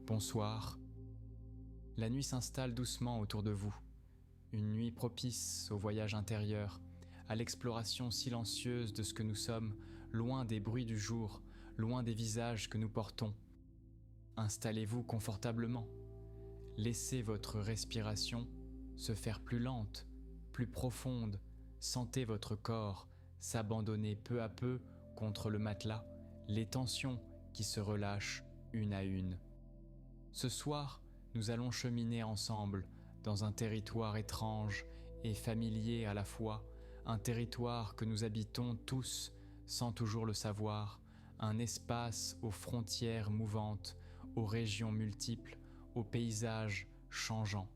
Bonsoir. La nuit s'installe doucement autour de vous. Une nuit propice au voyage intérieur, à l'exploration silencieuse de ce que nous sommes, loin des bruits du jour, loin des visages que nous portons. Installez-vous confortablement. Laissez votre respiration se faire plus lente, plus profonde. Sentez votre corps s'abandonner peu à peu contre le matelas, les tensions qui se relâchent une à une. Ce soir, nous allons cheminer ensemble dans un territoire étrange et familier à la fois, un territoire que nous habitons tous sans toujours le savoir, un espace aux frontières mouvantes, aux régions multiples, aux paysages changeants.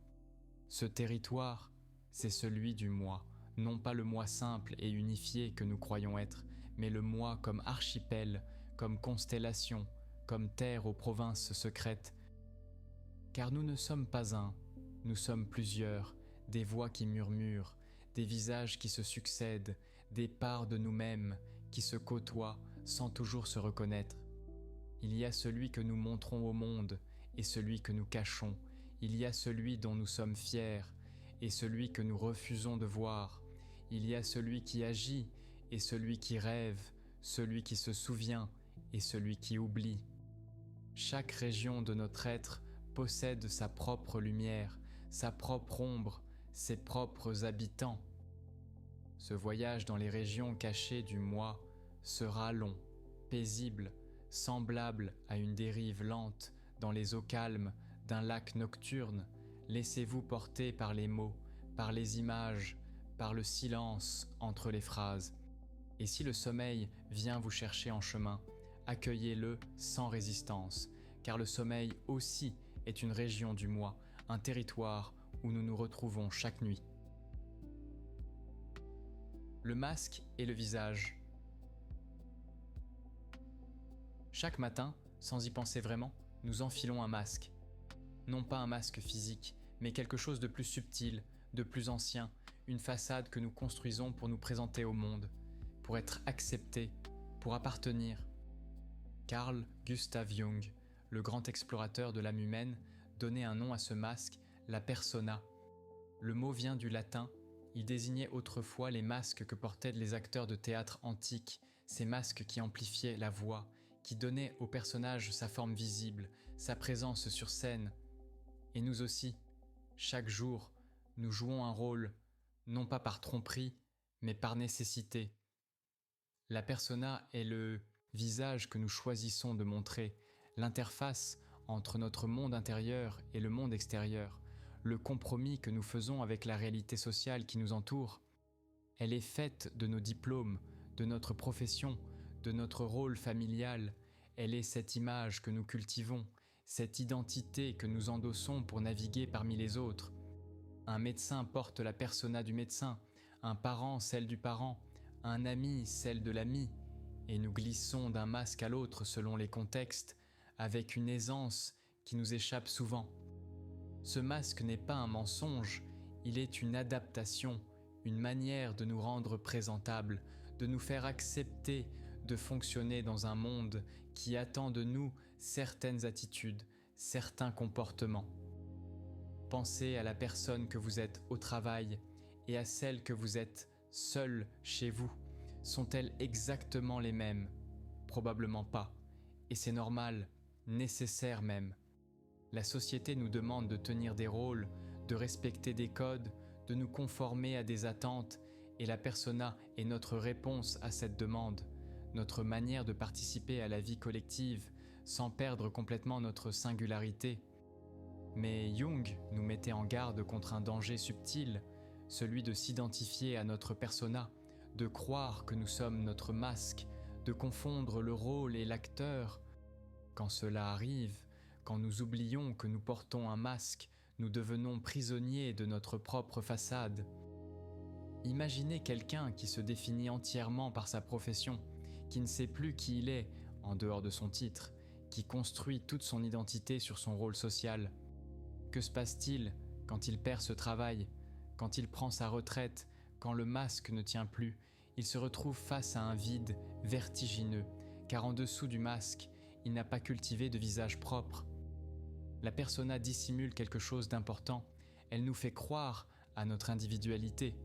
Ce territoire, c'est celui du moi, non pas le moi simple et unifié que nous croyons être, mais le moi comme archipel, comme constellation, comme terre aux provinces secrètes. Car nous ne sommes pas un, nous sommes plusieurs, des voix qui murmurent, des visages qui se succèdent, des parts de nous-mêmes qui se côtoient sans toujours se reconnaître. Il y a celui que nous montrons au monde et celui que nous cachons. Il y a celui dont nous sommes fiers et celui que nous refusons de voir. Il y a celui qui agit et celui qui rêve, celui qui se souvient et celui qui oublie. Chaque région de notre être possède sa propre lumière, sa propre ombre, ses propres habitants. Ce voyage dans les régions cachées du moi sera long, paisible, semblable à une dérive lente dans les eaux calmes d'un lac nocturne. Laissez-vous porter par les mots, par les images, par le silence entre les phrases. Et si le sommeil vient vous chercher en chemin, accueillez-le sans résistance, car le sommeil aussi est une région du moi, un territoire où nous nous retrouvons chaque nuit. Le masque et le visage. Chaque matin, sans y penser vraiment, nous enfilons un masque. Non pas un masque physique, mais quelque chose de plus subtil, de plus ancien, une façade que nous construisons pour nous présenter au monde, pour être acceptés, pour appartenir. Carl Gustav Jung, le grand explorateur de l'âme humaine, donnait un nom à ce masque, la persona. Le mot vient du latin, il désignait autrefois les masques que portaient les acteurs de théâtre antiques, ces masques qui amplifiaient la voix, qui donnaient au personnage sa forme visible, sa présence sur scène. Et nous aussi, chaque jour, nous jouons un rôle, non pas par tromperie, mais par nécessité. La persona est le visage que nous choisissons de montrer, l'interface entre notre monde intérieur et le monde extérieur, le compromis que nous faisons avec la réalité sociale qui nous entoure. Elle est faite de nos diplômes, de notre profession, de notre rôle familial. Elle est cette image que nous cultivons, cette identité que nous endossons pour naviguer parmi les autres. Un médecin porte la persona du médecin, un parent celle du parent, un ami celle de l'ami, et nous glissons d'un masque à l'autre selon les contextes, avec une aisance qui nous échappe souvent. Ce masque n'est pas un mensonge, il est une adaptation, une manière de nous rendre présentables, de nous faire accepter de fonctionner dans un monde qui attend de nous certaines attitudes, certains comportements. Pensez à la personne que vous êtes au travail et à celle que vous êtes seule chez vous. Sont-elles exactement les mêmes? Probablement pas. Et c'est normal, nécessaire même. La société nous demande de tenir des rôles, de respecter des codes, de nous conformer à des attentes, et la persona est notre réponse à cette demande, notre manière de participer à la vie collective sans perdre complètement notre singularité. Mais Jung nous mettait en garde contre un danger subtil, celui de s'identifier à notre persona, de croire que nous sommes notre masque, de confondre le rôle et l'acteur. Quand cela arrive, quand nous oublions que nous portons un masque, nous devenons prisonniers de notre propre façade. Imaginez quelqu'un qui se définit entièrement par sa profession, qui ne sait plus qui il est en dehors de son titre, qui construit toute son identité sur son rôle social. Que se passe-t-il quand il perd ce travail, quand il prend sa retraite, quand le masque ne tient plus? Il se retrouve face à un vide vertigineux, car en dessous du masque, il n'a pas cultivé de visage propre. La persona dissimule quelque chose d'important. Elle nous fait croire à notre individualité,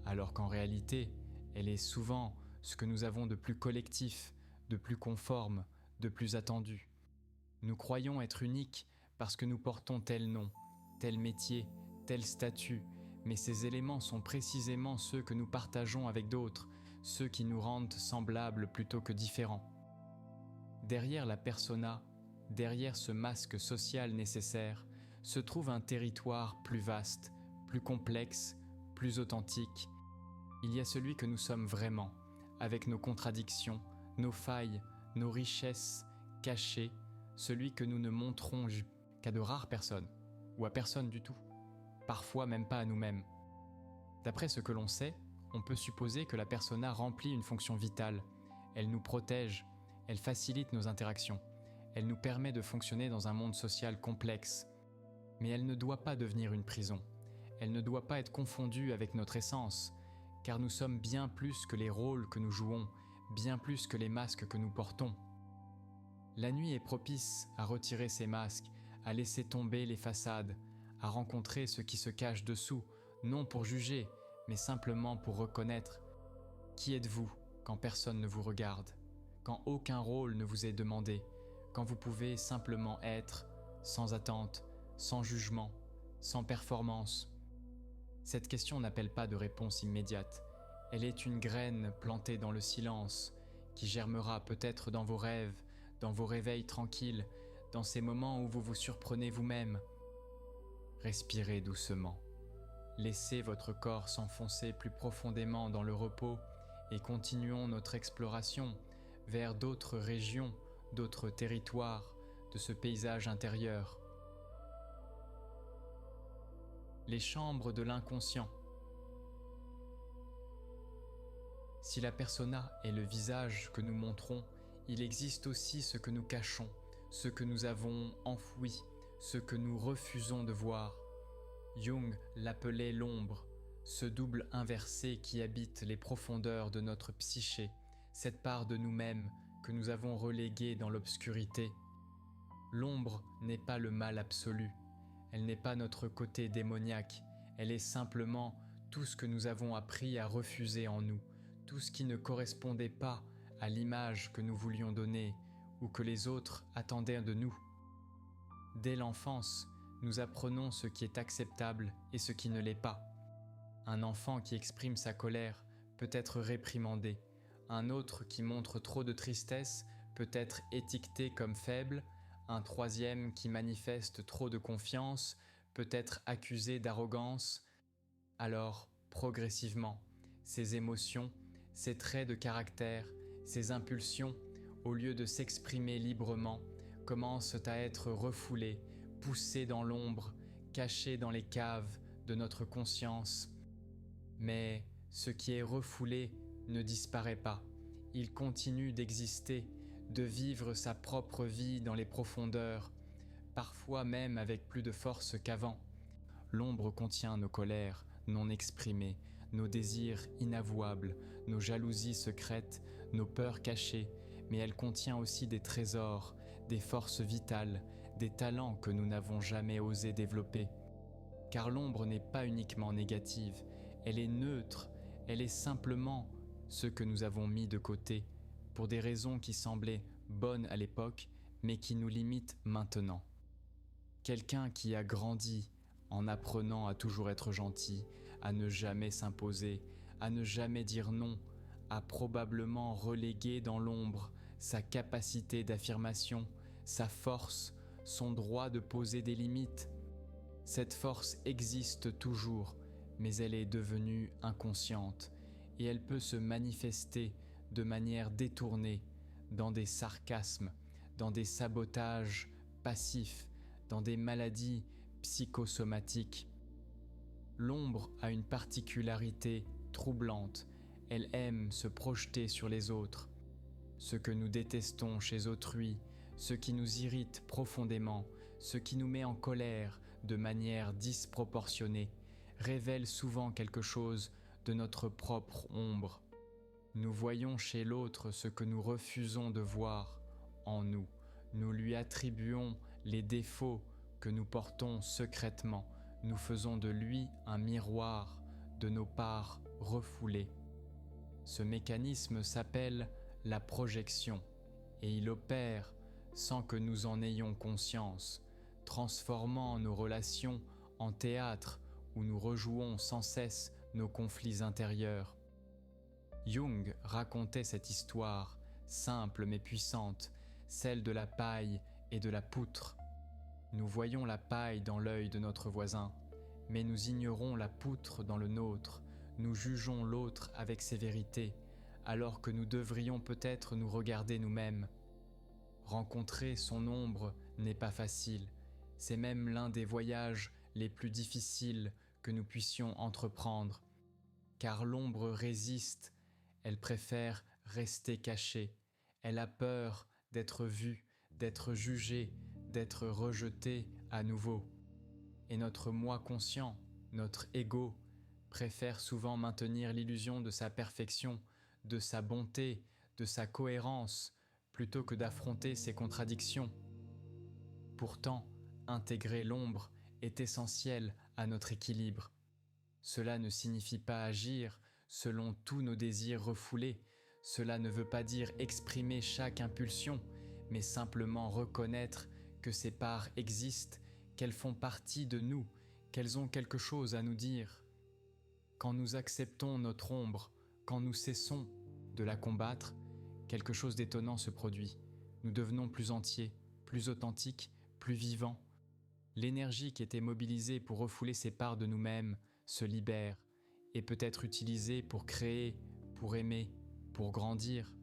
alors qu'en réalité, elle est souvent ce que nous avons de plus collectif, de plus conforme, de plus attendu. Nous croyons être uniques parce que nous portons tel nom, tel métier, tel statut, mais ces éléments sont précisément ceux que nous partageons avec d'autres, ceux qui nous rendent semblables plutôt que différents. Derrière la persona, derrière ce masque social nécessaire, se trouve un territoire plus vaste, plus complexe, plus authentique. Il y a celui que nous sommes vraiment, avec nos contradictions, nos failles, nos richesses cachées, celui que nous ne montrons qu'à de rares personnes, ou à personne du tout, parfois même pas à nous-mêmes. D'après ce que l'on sait, on peut supposer que la persona remplit une fonction vitale. Elle nous protège, elle facilite nos interactions, elle nous permet de fonctionner dans un monde social complexe. Mais elle ne doit pas devenir une prison, elle ne doit pas être confondue avec notre essence, car nous sommes bien plus que les rôles que nous jouons, bien plus que les masques que nous portons. La nuit est propice à retirer ces masques, à laisser tomber les façades, à rencontrer ce qui se cache dessous, non pour juger, mais simplement pour reconnaître. Qui êtes-vous quand personne ne vous regarde, quand aucun rôle ne vous est demandé, quand vous pouvez simplement être, sans attente, sans jugement, sans performance? Cette question n'appelle pas de réponse immédiate. Elle est une graine plantée dans le silence, qui germera peut-être dans vos rêves, dans vos réveils tranquilles, dans ces moments où vous vous surprenez vous-même. Respirez doucement. Laissez votre corps s'enfoncer plus profondément dans le repos et continuons notre exploration vers d'autres régions, d'autres territoires de ce paysage intérieur. Les chambres de l'inconscient. Si la persona est le visage que nous montrons, il existe aussi ce que nous cachons, ce que nous avons enfoui, ce que nous refusons de voir. Jung l'appelait l'ombre, ce double inversé qui habite les profondeurs de notre psyché, cette part de nous-mêmes que nous avons reléguée dans l'obscurité. L'ombre n'est pas le mal absolu, elle n'est pas notre côté démoniaque, elle est simplement tout ce que nous avons appris à refuser en nous, tout ce qui ne correspondait pas à l'image que nous voulions donner ou que les autres attendaient de nous. Dès l'enfance, nous apprenons ce qui est acceptable et ce qui ne l'est pas. Un enfant qui exprime sa colère peut être réprimandé. Un autre qui montre trop de tristesse peut être étiqueté comme faible. Un troisième qui manifeste trop de confiance peut être accusé d'arrogance. Alors, progressivement, ces émotions, ces traits de caractère, ces impulsions, au lieu de s'exprimer librement, commencent à être refoulées, poussées dans l'ombre, cachées dans les caves de notre conscience. Mais ce qui est refoulé ne disparaît pas. Il continue d'exister, de vivre sa propre vie dans les profondeurs, parfois même avec plus de force qu'avant. L'ombre contient nos colères non exprimées, nos désirs inavouables, nos jalousies secrètes, nos peurs cachées, mais elle contient aussi des trésors, des forces vitales, des talents que nous n'avons jamais osé développer. Car l'ombre n'est pas uniquement négative, elle est neutre, elle est simplement ce que nous avons mis de côté, pour des raisons qui semblaient bonnes à l'époque, mais qui nous limitent maintenant. Quelqu'un qui a grandi en apprenant à toujours être gentil, à ne jamais s'imposer, à ne jamais dire non, a probablement relégué dans l'ombre sa capacité d'affirmation, sa force, son droit de poser des limites. Cette force existe toujours, mais elle est devenue inconsciente et elle peut se manifester de manière détournée dans des sarcasmes, dans des sabotages passifs, dans des maladies psychosomatiques. L'ombre a une particularité troublante, elle aime se projeter sur les autres. Ce que nous détestons chez autrui, ce qui nous irrite profondément, ce qui nous met en colère de manière disproportionnée, révèle souvent quelque chose de notre propre ombre. Nous voyons chez l'autre ce que nous refusons de voir en nous. Nous lui attribuons les défauts que nous portons secrètement, nous faisons de lui un miroir de nos parts refoulées. Ce mécanisme s'appelle la projection et il opère sans que nous en ayons conscience, transformant nos relations en théâtre où nous rejouons sans cesse nos conflits intérieurs. Jung racontait cette histoire, simple mais puissante, celle de la paille et de la poutre. Nous voyons la paille dans l'œil de notre voisin, mais nous ignorons la poutre dans le nôtre, nous jugeons l'autre avec sévérité, alors que nous devrions peut-être nous regarder nous-mêmes. Rencontrer son ombre n'est pas facile, c'est même l'un des voyages les plus difficiles que nous puissions entreprendre, car l'ombre résiste, elle préfère rester cachée, elle a peur d'être vue, d'être jugée, d'être rejetée à nouveau. Et notre moi conscient, notre ego, préfère souvent maintenir l'illusion de sa perfection, de sa bonté, de sa cohérence, plutôt que d'affronter ses contradictions. Pourtant, intégrer l'ombre est essentiel à notre équilibre. Cela ne signifie pas agir selon tous nos désirs refoulés, cela ne veut pas dire exprimer chaque impulsion, mais simplement reconnaître que ces parts existent, qu'elles font partie de nous, qu'elles ont quelque chose à nous dire. Quand nous acceptons notre ombre, quand nous cessons de la combattre, quelque chose d'étonnant se produit. Nous devenons plus entiers, plus authentiques, plus vivants. L'énergie qui était mobilisée pour refouler ces parts de nous-mêmes se libère et peut être utilisée pour créer, pour aimer, pour grandir.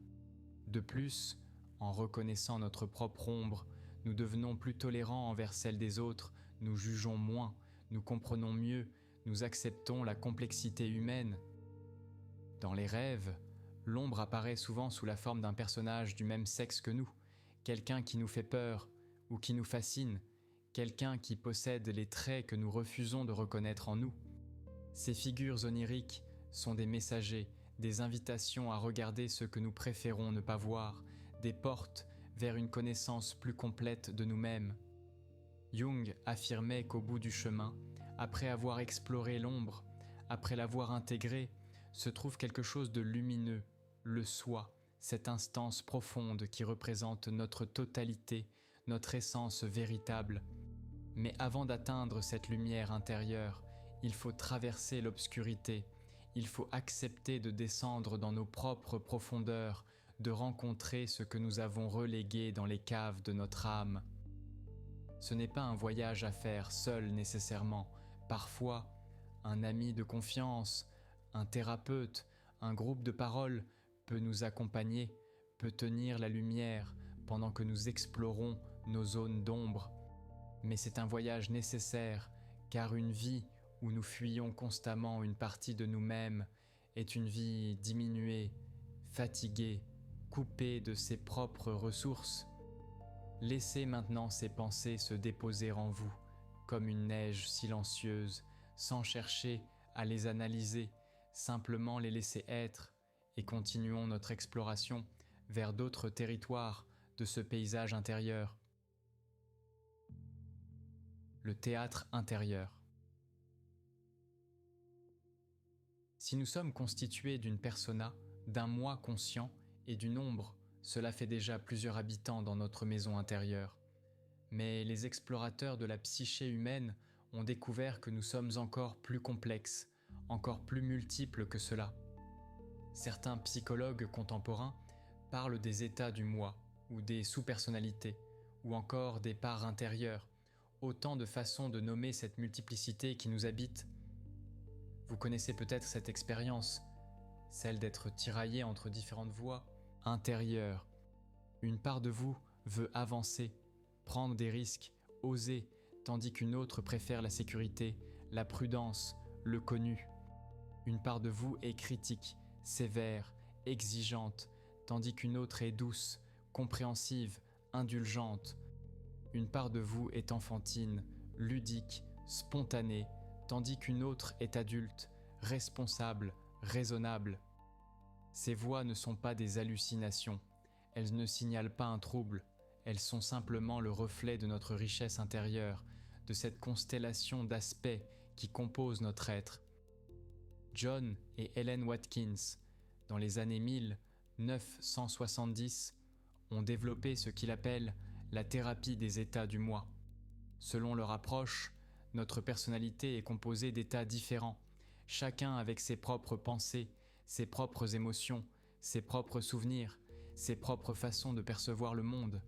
De plus, en reconnaissant notre propre ombre, nous devenons plus tolérants envers celle des autres, nous jugeons moins, nous comprenons mieux, nous acceptons la complexité humaine. Dans les rêves, l'ombre apparaît souvent sous la forme d'un personnage du même sexe que nous, quelqu'un qui nous fait peur ou qui nous fascine, quelqu'un qui possède les traits que nous refusons de reconnaître en nous. Ces figures oniriques sont des messagers, des invitations à regarder ce que nous préférons ne pas voir, des portes vers une connaissance plus complète de nous-mêmes. Jung affirmait qu'au bout du chemin, après avoir exploré l'ombre, après l'avoir intégrée, se trouve quelque chose de lumineux, le soi, cette instance profonde qui représente notre totalité, notre essence véritable. Mais avant d'atteindre cette lumière intérieure, il faut traverser l'obscurité, il faut accepter de descendre dans nos propres profondeurs, de rencontrer ce que nous avons relégué dans les caves de notre âme. Ce n'est pas un voyage à faire seul nécessairement. Parfois, un ami de confiance, un thérapeute, un groupe de parole peut nous accompagner, peut tenir la lumière pendant que nous explorons nos zones d'ombre. Mais c'est un voyage nécessaire, car une vie où nous fuyons constamment une partie de nous-mêmes est une vie diminuée, fatiguée, coupée de ses propres ressources. Laissez maintenant ces pensées se déposer en vous, comme une neige silencieuse, sans chercher à les analyser, simplement les laisser être, et continuons notre exploration vers d'autres territoires de ce paysage intérieur. Le théâtre intérieur. Si nous sommes constitués d'une persona, d'un moi conscient et d'une ombre, cela fait déjà plusieurs habitants dans notre maison intérieure. Mais les explorateurs de la psyché humaine ont découvert que nous sommes encore plus complexes, encore plus multiples que cela. Certains psychologues contemporains parlent des états du moi, ou des sous-personnalités, ou encore des parts intérieures, autant de façons de nommer cette multiplicité qui nous habite. Vous connaissez peut-être cette expérience, celle d'être tiraillé entre différentes voies intérieures. Une part de vous veut avancer, prendre des risques, oser, tandis qu'une autre préfère la sécurité, la prudence, le connu. Une part de vous est critique, sévère, exigeante, tandis qu'une autre est douce, compréhensive, indulgente. Une part de vous est enfantine, ludique, spontanée, tandis qu'une autre est adulte, responsable, raisonnable. Ces voix ne sont pas des hallucinations, elles ne signalent pas un trouble, elles sont simplement le reflet de notre richesse intérieure, de cette constellation d'aspects qui composent notre être. John et Helen Watkins, dans les années 1970, ont développé ce qu'il appelle la thérapie des états du moi. Selon leur approche, notre personnalité est composée d'états différents, chacun avec ses propres pensées, ses propres émotions, ses propres souvenirs, ses propres façons de percevoir le monde.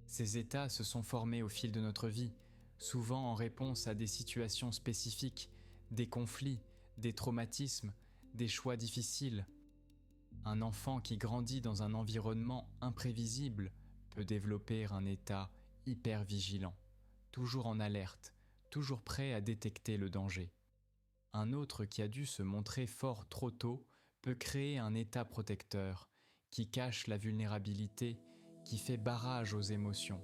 Ces états se sont formés au fil de notre vie, souvent en réponse à des situations spécifiques, des conflits, des traumatismes, des choix difficiles. Un enfant qui grandit dans un environnement imprévisible peut développer un état hyper vigilant, toujours en alerte, toujours prêt à détecter le danger. Un autre qui a dû se montrer fort trop tôt peut créer un état protecteur qui cache la vulnérabilité, qui fait barrage aux émotions.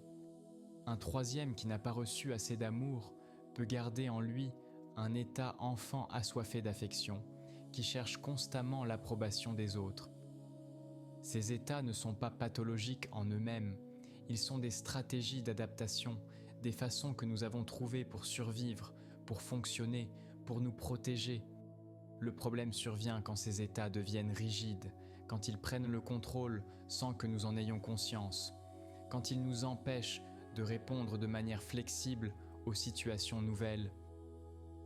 Un troisième qui n'a pas reçu assez d'amour peut garder en lui un état enfant assoiffé d'affection, qui cherche constamment l'approbation des autres. Ces états ne sont pas pathologiques en eux-mêmes, ils sont des stratégies d'adaptation, des façons que nous avons trouvées pour survivre, pour fonctionner, pour nous protéger. Le problème survient quand ces états deviennent rigides, quand ils prennent le contrôle sans que nous en ayons conscience, quand ils nous empêchent de répondre de manière flexible aux situations nouvelles.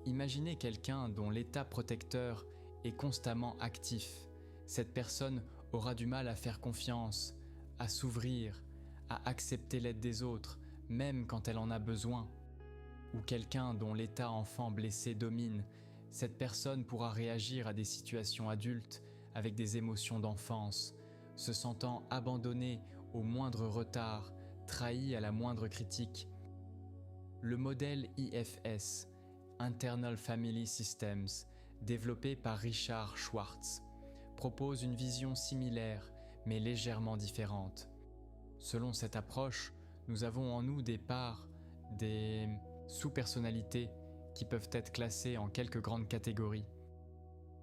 Imaginez quelqu'un dont l'état protecteur est constamment actif. Cette personne aura du mal à faire confiance, à s'ouvrir, à accepter l'aide des autres, même quand elle en a besoin. Ou quelqu'un dont l'état enfant blessé domine, cette personne pourra réagir à des situations adultes avec des émotions d'enfance, se sentant abandonnée au moindre retard, trahi à la moindre critique. Le modèle IFS, Internal Family Systems, développé par Richard Schwartz, propose une vision similaire mais légèrement différente. Selon cette approche, nous avons en nous des parts, des sous-personnalités qui peuvent être classées en quelques grandes catégories.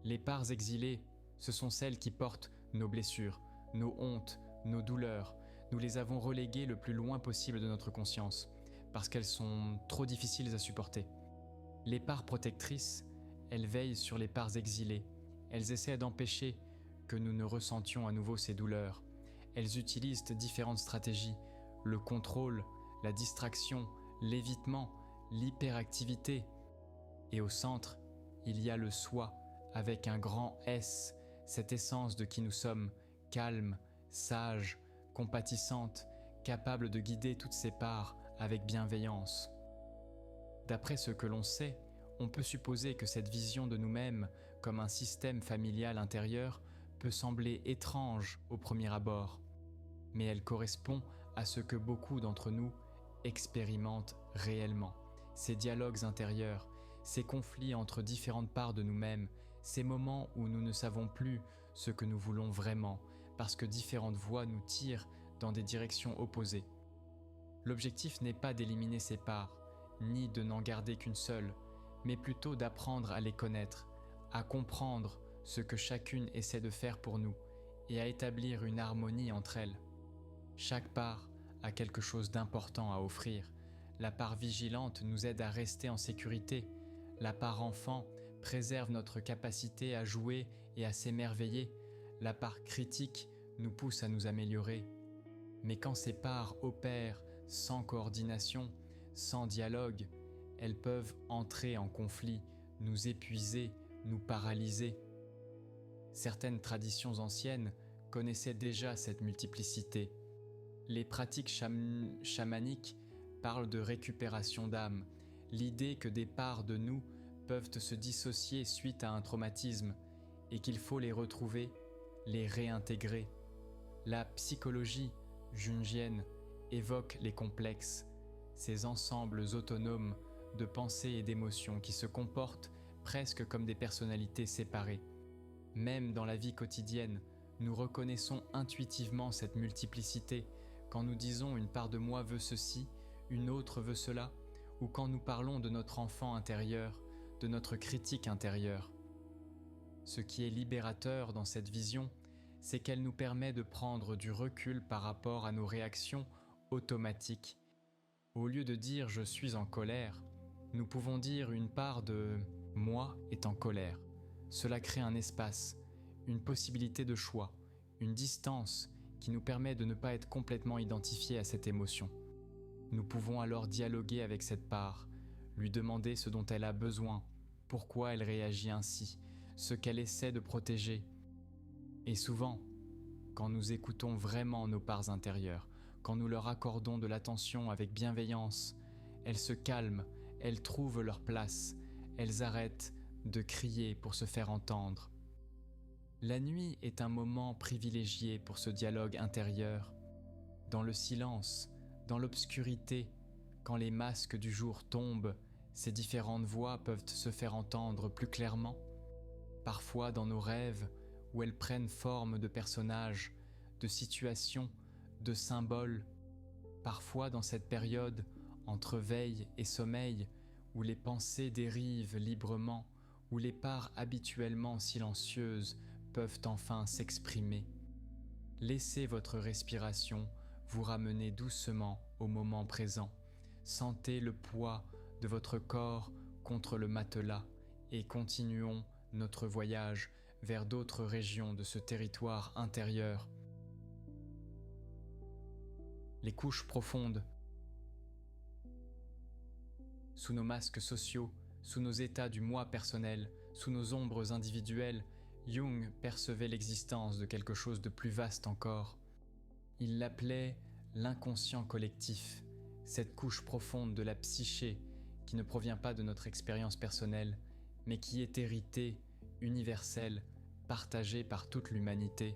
Les parts exilées, ce sont celles qui portent nos blessures, nos hontes, nos douleurs. Nous les avons reléguées le plus loin possible de notre conscience, parce qu'elles sont trop difficiles à supporter. Les parts protectrices, elles veillent sur les parts exilées. Elles essaient d'empêcher que nous ne ressentions à nouveau ces douleurs. Elles utilisent différentes stratégies, le contrôle, la distraction, l'évitement, l'hyperactivité. Et au centre, il y a le soi, avec un grand S, cette essence de qui nous sommes, calme, sage, compatissante, capable de guider toutes ces parts avec bienveillance. D'après ce que l'on sait, on peut supposer que cette vision de nous-mêmes comme un système familial intérieur peut sembler étrange au premier abord, mais elle correspond à ce que beaucoup d'entre nous expérimentent réellement, ces dialogues intérieurs, ces conflits entre différentes parts de nous-mêmes, ces moments où nous ne savons plus ce que nous voulons vraiment, parce que différentes voies nous tirent dans des directions opposées. L'objectif n'est pas d'éliminer ces parts, ni de n'en garder qu'une seule, mais plutôt d'apprendre à les connaître, à comprendre ce que chacune essaie de faire pour nous et à établir une harmonie entre elles. Chaque part a quelque chose d'important à offrir. La part vigilante nous aide à rester en sécurité. La part enfant préserve notre capacité à jouer et à s'émerveiller. La part critique nous pousse à nous améliorer. Mais quand ces parts opèrent sans coordination, sans dialogue, elles peuvent entrer en conflit, nous épuiser, nous paralyser. Certaines traditions anciennes connaissaient déjà cette multiplicité. Les pratiques chamaniques parlent de récupération d'âme, l'idée que des parts de nous peuvent se dissocier suite à un traumatisme et qu'il faut les retrouver, les réintégrer. La psychologie jungienne évoque les complexes, ces ensembles autonomes de pensées et d'émotions qui se comportent presque comme des personnalités séparées. Même dans la vie quotidienne, nous reconnaissons intuitivement cette multiplicité quand nous disons une part de moi veut ceci, une autre veut cela, ou quand nous parlons de notre enfant intérieur, de notre critique intérieure. Ce qui est libérateur dans cette vision, c'est qu'elle nous permet de prendre du recul par rapport à nos réactions automatiques. Au lieu de dire « je suis en colère », Nous pouvons dire une part de « moi » est en colère. Cela crée un espace, une possibilité de choix, une distance qui nous permet de ne pas être complètement identifié à cette émotion. Nous pouvons alors dialoguer avec cette part, lui demander ce dont elle a besoin, pourquoi elle réagit ainsi, ce qu'elle essaie de protéger. Et souvent, quand nous écoutons vraiment nos parts intérieures, quand nous leur accordons de l'attention avec bienveillance, elles se calment, elles trouvent leur place, elles arrêtent de crier pour se faire entendre. La nuit est un moment privilégié pour ce dialogue intérieur. Dans le silence, dans l'obscurité, quand les masques du jour tombent, ces différentes voix peuvent se faire entendre plus clairement. Parfois dans nos rêves, où elles prennent forme de personnages, de situations, de symboles. Parfois dans cette période, entre veille et sommeil, où les pensées dérivent librement, où les parts habituellement silencieuses peuvent enfin s'exprimer. Laissez votre respiration vous ramener doucement au moment présent. Sentez le poids de votre corps contre le matelas et continuons notre voyage vers d'autres régions de ce territoire intérieur. Les couches profondes. Sous nos masques sociaux, sous nos états du moi personnel, sous nos ombres individuelles, Jung percevait l'existence de quelque chose de plus vaste encore. Il l'appelait l'inconscient collectif, cette couche profonde de la psyché qui ne provient pas de notre expérience personnelle, mais qui est héritée, universelle, partagée par toute l'humanité.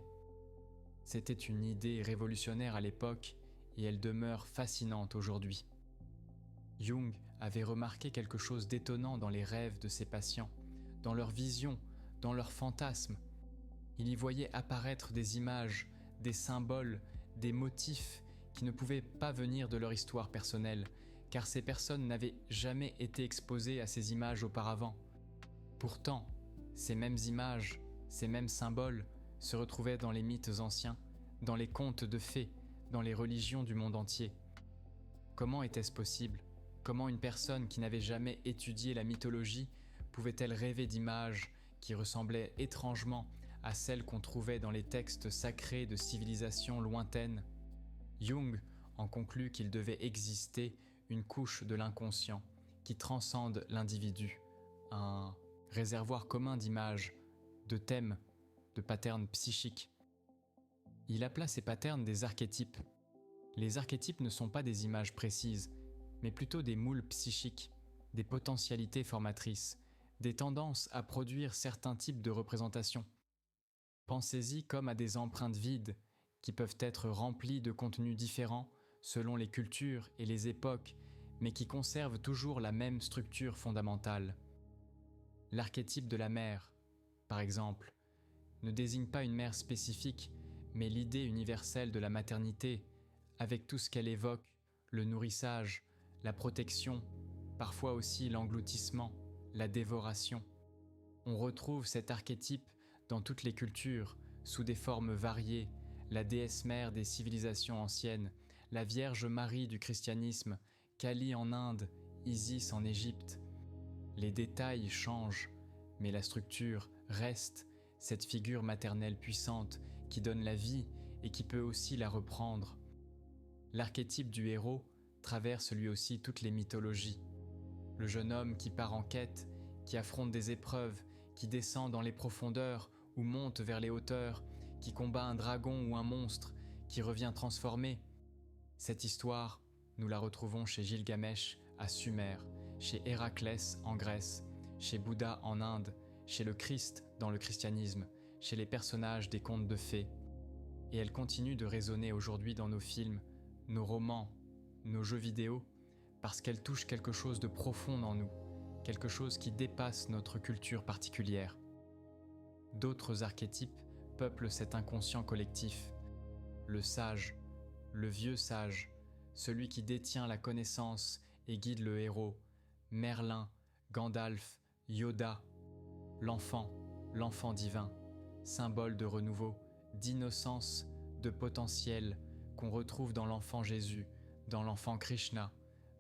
C'était une idée révolutionnaire à l'époque et elle demeure fascinante aujourd'hui. Jung avait remarqué quelque chose d'étonnant dans les rêves de ses patients, dans leurs visions, dans leurs fantasmes. Il y voyait apparaître des images, des symboles, des motifs qui ne pouvaient pas venir de leur histoire personnelle, car ces personnes n'avaient jamais été exposées à ces images auparavant. Pourtant, ces mêmes images, ces mêmes symboles se retrouvaient dans les mythes anciens, dans les contes de fées, dans les religions du monde entier. Comment était-ce possible ? Comment une personne qui n'avait jamais étudié la mythologie pouvait-elle rêver d'images qui ressemblaient étrangement à celles qu'on trouvait dans les textes sacrés de civilisations lointaines ? Jung en conclut qu'il devait exister une couche de l'inconscient qui transcende l'individu, un réservoir commun d'images, de thèmes, de patterns psychiques. Il appela ces patterns des archétypes. Les archétypes ne sont pas des images précises, mais plutôt des moules psychiques, des potentialités formatrices, des tendances à produire certains types de représentations. Pensez-y comme à des empreintes vides qui peuvent être remplies de contenus différents selon les cultures et les époques, mais qui conservent toujours la même structure fondamentale. L'archétype de la mère, par exemple, ne désigne pas une mère spécifique, mais l'idée universelle de la maternité, avec tout ce qu'elle évoque, le nourrissage, la protection, parfois aussi l'engloutissement, la dévoration. On retrouve cet archétype dans toutes les cultures, sous des formes variées, la déesse mère des civilisations anciennes, la Vierge Marie du christianisme, Kali en Inde, Isis en Égypte. Les détails changent, mais la structure reste, cette figure maternelle puissante qui donne la vie et qui peut aussi la reprendre. L'archétype du héros traverse lui aussi toutes les mythologies. Le jeune homme qui part en quête, qui affronte des épreuves, qui descend dans les profondeurs ou monte vers les hauteurs, qui combat un dragon ou un monstre, qui revient transformé. Cette histoire, nous la retrouvons chez Gilgamesh à Sumer, chez Héraclès en Grèce, chez Bouddha en Inde, chez le Christ dans le christianisme, chez les personnages des contes de fées. Et elle continue de résonner aujourd'hui dans nos films, nos romans, nos jeux vidéo, parce qu'elle touche quelque chose de profond en nous, quelque chose qui dépasse notre culture particulière. D'autres archétypes peuplent cet inconscient collectif. Le sage, le vieux sage, celui qui détient la connaissance et guide le héros, Merlin, Gandalf, Yoda, l'enfant divin, symbole de renouveau, d'innocence, de potentiel qu'on retrouve dans l'enfant Jésus, dans l'enfant Krishna,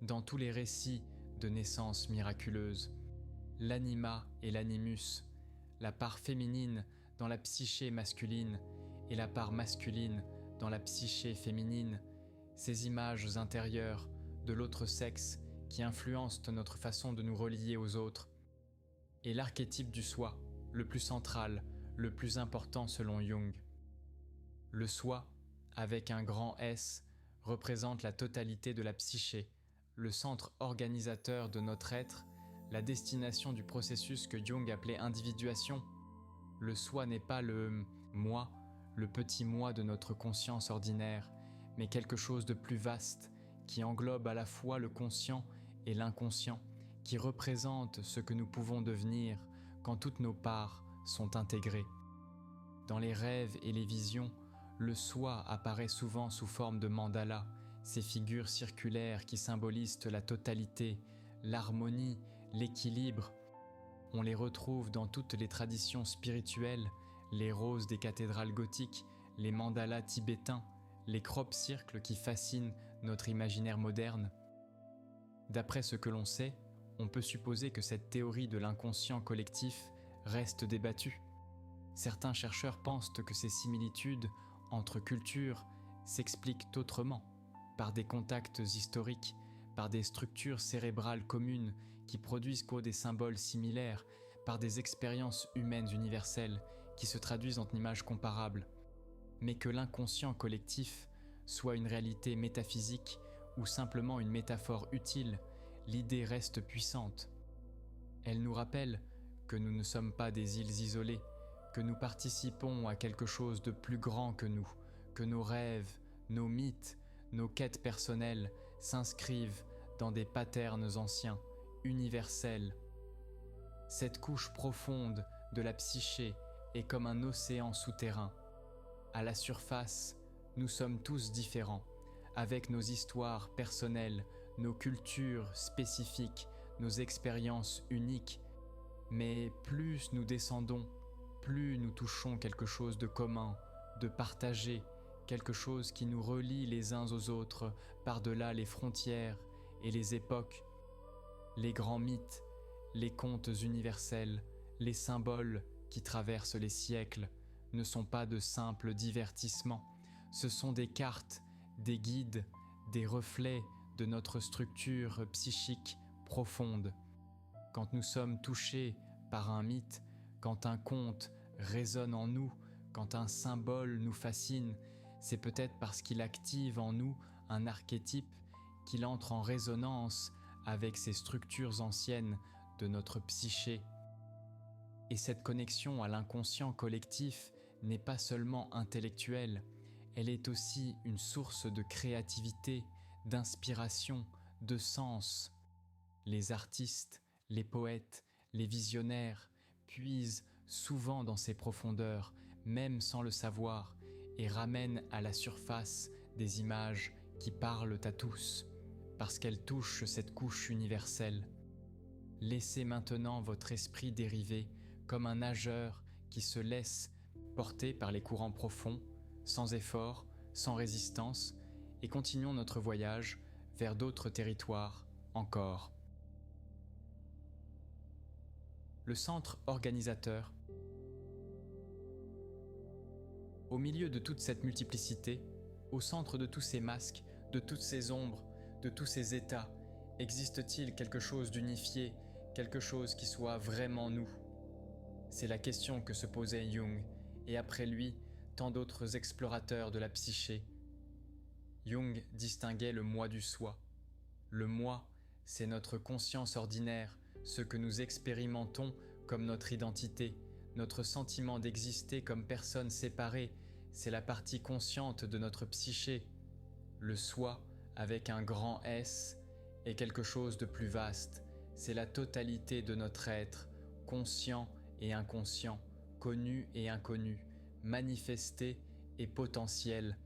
dans tous les récits de naissance miraculeuse. L'anima et l'animus, la part féminine dans la psyché masculine et la part masculine dans la psyché féminine, ces images intérieures de l'autre sexe qui influencent notre façon de nous relier aux autres. Et l'archétype du soi, le plus central, le plus important selon Jung. Le soi, avec un grand S, représente la totalité de la psyché, le centre organisateur de notre être, la destination du processus que Jung appelait individuation. Le soi n'est pas le moi, le petit moi de notre conscience ordinaire, mais quelque chose de plus vaste, qui englobe à la fois le conscient et l'inconscient, qui représente ce que nous pouvons devenir quand toutes nos parts sont intégrées. Dans les rêves et les visions, le soi apparaît souvent sous forme de mandala, ces figures circulaires qui symbolisent la totalité, l'harmonie, l'équilibre. On les retrouve dans toutes les traditions spirituelles, les roses des cathédrales gothiques, les mandalas tibétains, les crop-circles qui fascinent notre imaginaire moderne. D'après ce que l'on sait, on peut supposer que cette théorie de l'inconscient collectif reste débattue. Certains chercheurs pensent que ces similitudes entre cultures s'expliquent autrement, par des contacts historiques, par des structures cérébrales communes qui produisent des symboles similaires, par des expériences humaines universelles qui se traduisent en images comparables, mais que l'inconscient collectif soit une réalité métaphysique ou simplement une métaphore utile, l'idée reste puissante. Elle nous rappelle que nous ne sommes pas des îles isolées, que nous participons à quelque chose de plus grand que nous, que nos rêves, nos mythes, nos quêtes personnelles s'inscrivent dans des patterns anciens, universels. Cette couche profonde de la psyché est comme un océan souterrain. À la surface, nous sommes tous différents, avec nos histoires personnelles, nos cultures spécifiques, nos expériences uniques. Mais plus nous descendons, plus nous touchons quelque chose de commun, de partagé, quelque chose qui nous relie les uns aux autres par-delà les frontières et les époques. Les grands mythes, les contes universels, les symboles qui traversent les siècles ne sont pas de simples divertissements, ce sont des cartes, des guides, des reflets de notre structure psychique profonde. Quand nous sommes touchés par un mythe, quand un conte résonne en nous, quand un symbole nous fascine, c'est peut-être parce qu'il active en nous un archétype, qu'il entre en résonance avec ces structures anciennes de notre psyché. Et cette connexion à l'inconscient collectif n'est pas seulement intellectuelle, elle est aussi une source de créativité, d'inspiration, de sens. Les artistes, les poètes, les visionnaires puisent souvent dans ces profondeurs, même sans le savoir, et ramènent à la surface des images qui parlent à tous, parce qu'elles touchent cette couche universelle. Laissez maintenant votre esprit dériver comme un nageur qui se laisse porter par les courants profonds, sans effort, sans résistance, et continuons notre voyage vers d'autres territoires encore. Le centre organisateur. Au milieu de toute cette multiplicité, au centre de tous ces masques, de toutes ces ombres, de tous ces états, existe-t-il quelque chose d'unifié, quelque chose qui soit vraiment nous? C'est la question que se posait Jung, et après lui, tant d'autres explorateurs de la psyché. Jung distinguait le moi du soi. Le moi, c'est notre conscience ordinaire, ce que nous expérimentons comme notre identité, notre sentiment d'exister comme personne séparée, c'est la partie consciente de notre psyché. Le soi, avec un grand S, est quelque chose de plus vaste, c'est la totalité de notre être, conscient et inconscient, connu et inconnu, manifesté et potentiel.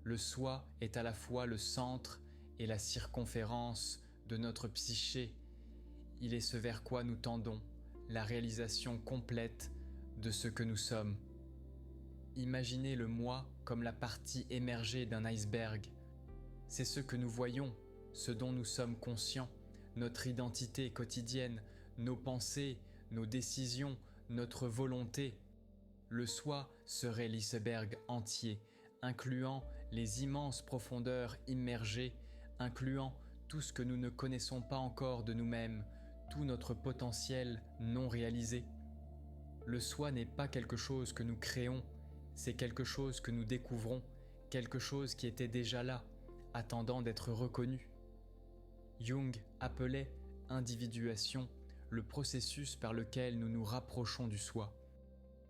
Le soi est à la fois le centre et la circonférence de notre psyché. Il est ce vers quoi nous tendons, la réalisation complète de ce que nous sommes. Imaginez le moi comme la partie émergée d'un iceberg. C'est ce que nous voyons, ce dont nous sommes conscients, notre identité quotidienne, nos pensées, nos décisions, notre volonté. Le soi serait l'iceberg entier, incluant les immenses profondeurs immergées, incluant tout ce que nous ne connaissons pas encore de nous-mêmes, tout notre potentiel non réalisé. Le soi n'est pas quelque chose que nous créons, c'est quelque chose que nous découvrons, quelque chose qui était déjà là, attendant d'être reconnu. Jung appelait individuation le processus par lequel nous nous rapprochons du soi.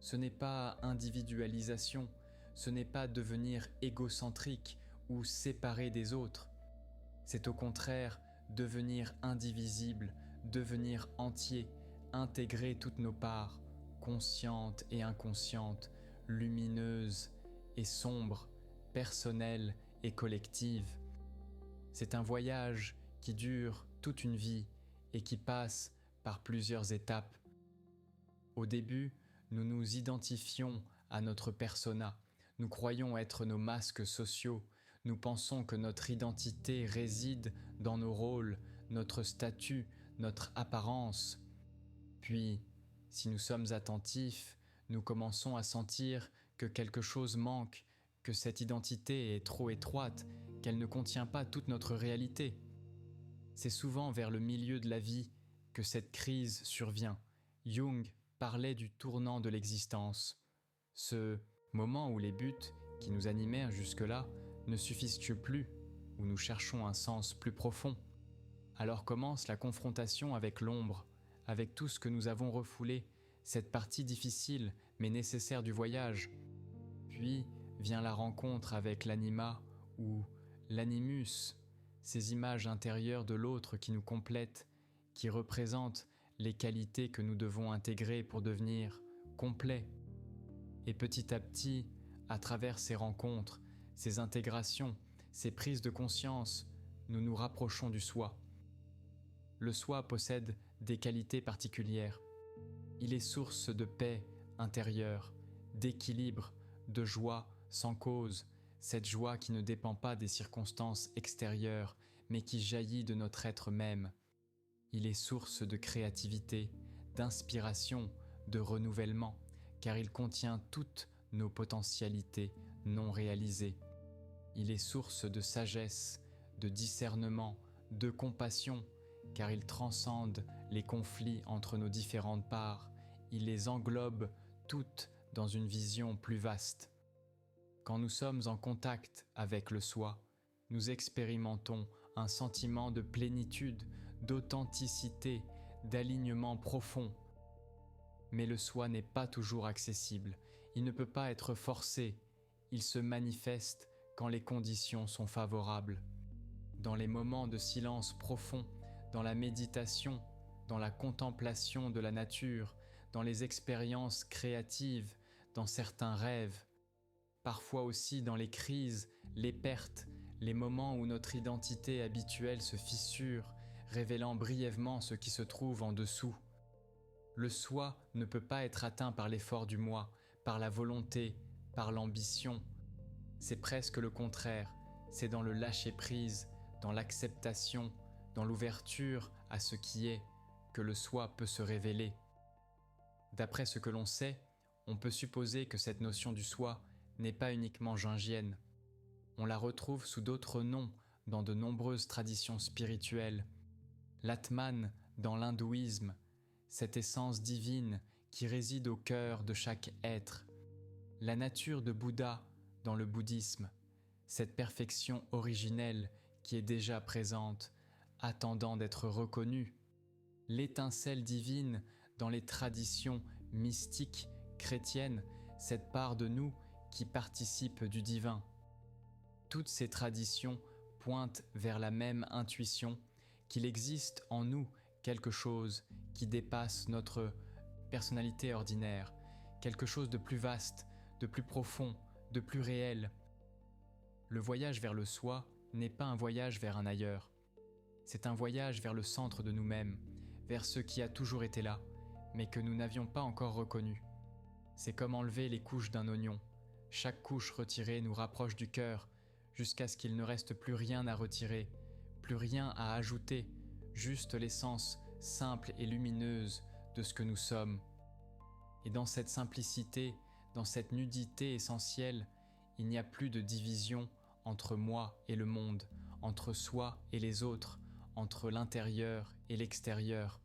Ce n'est pas individualisation, ce n'est pas devenir égocentrique ou séparé des autres. C'est au contraire devenir indivisible, devenir entier, intégrer toutes nos parts, conscientes et inconscientes, lumineuses et sombres, personnelles et collectives. C'est un voyage qui dure toute une vie et qui passe par plusieurs étapes. Au début, nous nous identifions à notre persona, nous croyons être nos masques sociaux, nous pensons que notre identité réside dans nos rôles, notre statut, notre apparence. Puis, si nous sommes attentifs, nous commençons à sentir que quelque chose manque, que cette identité est trop étroite, qu'elle ne contient pas toute notre réalité. C'est souvent vers le milieu de la vie que cette crise survient. Jung parlait du tournant de l'existence. Ce moment où les buts qui nous animèrent jusque-là ne suffisent plus, où nous cherchons un sens plus profond. Alors commence la confrontation avec l'ombre, avec tout ce que nous avons refoulé, cette partie difficile mais nécessaire du voyage. Puis vient la rencontre avec l'anima ou l'animus, ces images intérieures de l'autre qui nous complètent, qui représentent les qualités que nous devons intégrer pour devenir complets. Et petit à petit, à travers ces rencontres, ces intégrations, ces prises de conscience, nous nous rapprochons du soi. Le soi possède des qualités particulières. Il est source de paix intérieure, d'équilibre, de joie sans cause, cette joie qui ne dépend pas des circonstances extérieures, mais qui jaillit de notre être même. Il est source de créativité, d'inspiration, de renouvellement, car il contient toutes nos potentialités non réalisées. Il est source de sagesse, de discernement, de compassion, car il transcende les conflits entre nos différentes parts. Il les englobe toutes dans une vision plus vaste. Quand nous sommes en contact avec le soi, nous expérimentons un sentiment de plénitude, d'authenticité, d'alignement profond. Mais le soi n'est pas toujours accessible, il ne peut pas être forcé, il se manifeste quand les conditions sont favorables. Dans les moments de silence profond, dans la méditation, dans la contemplation de la nature, dans les expériences créatives, dans certains rêves, parfois aussi dans les crises, les pertes, les moments où notre identité habituelle se fissure, révélant brièvement ce qui se trouve en dessous. Le soi ne peut pas être atteint par l'effort du moi, par la volonté, par l'ambition. C'est presque le contraire, c'est dans le lâcher-prise, dans l'acceptation, dans l'ouverture à ce qui est, que le soi peut se révéler. D'après ce que l'on sait, on peut supposer que cette notion du soi n'est pas uniquement jungienne. On la retrouve sous d'autres noms dans de nombreuses traditions spirituelles. L'Atman dans l'hindouisme, cette essence divine qui réside au cœur de chaque être. La nature de Bouddha dans le bouddhisme, cette perfection originelle qui est déjà présente, attendant d'être reconnue. L'étincelle divine dans les traditions mystiques chrétiennes, cette part de nous qui participe du divin. Toutes ces traditions pointent vers la même intuition qu'il existe en nous quelque chose qui dépasse notre personnalité ordinaire, quelque chose de plus vaste, de plus profond, de plus réel. Le voyage vers le soi n'est pas un voyage vers un ailleurs. C'est un voyage vers le centre de nous-mêmes, vers ce qui a toujours été là, mais que nous n'avions pas encore reconnu. C'est comme enlever les couches d'un oignon. Chaque couche retirée nous rapproche du cœur, jusqu'à ce qu'il ne reste plus rien à retirer, plus rien à ajouter, juste l'essence simple et lumineuse de ce que nous sommes. Et dans cette simplicité, dans cette nudité essentielle, il n'y a plus de division entre moi et le monde, entre soi et les autres, entre l'intérieur et l'extérieur.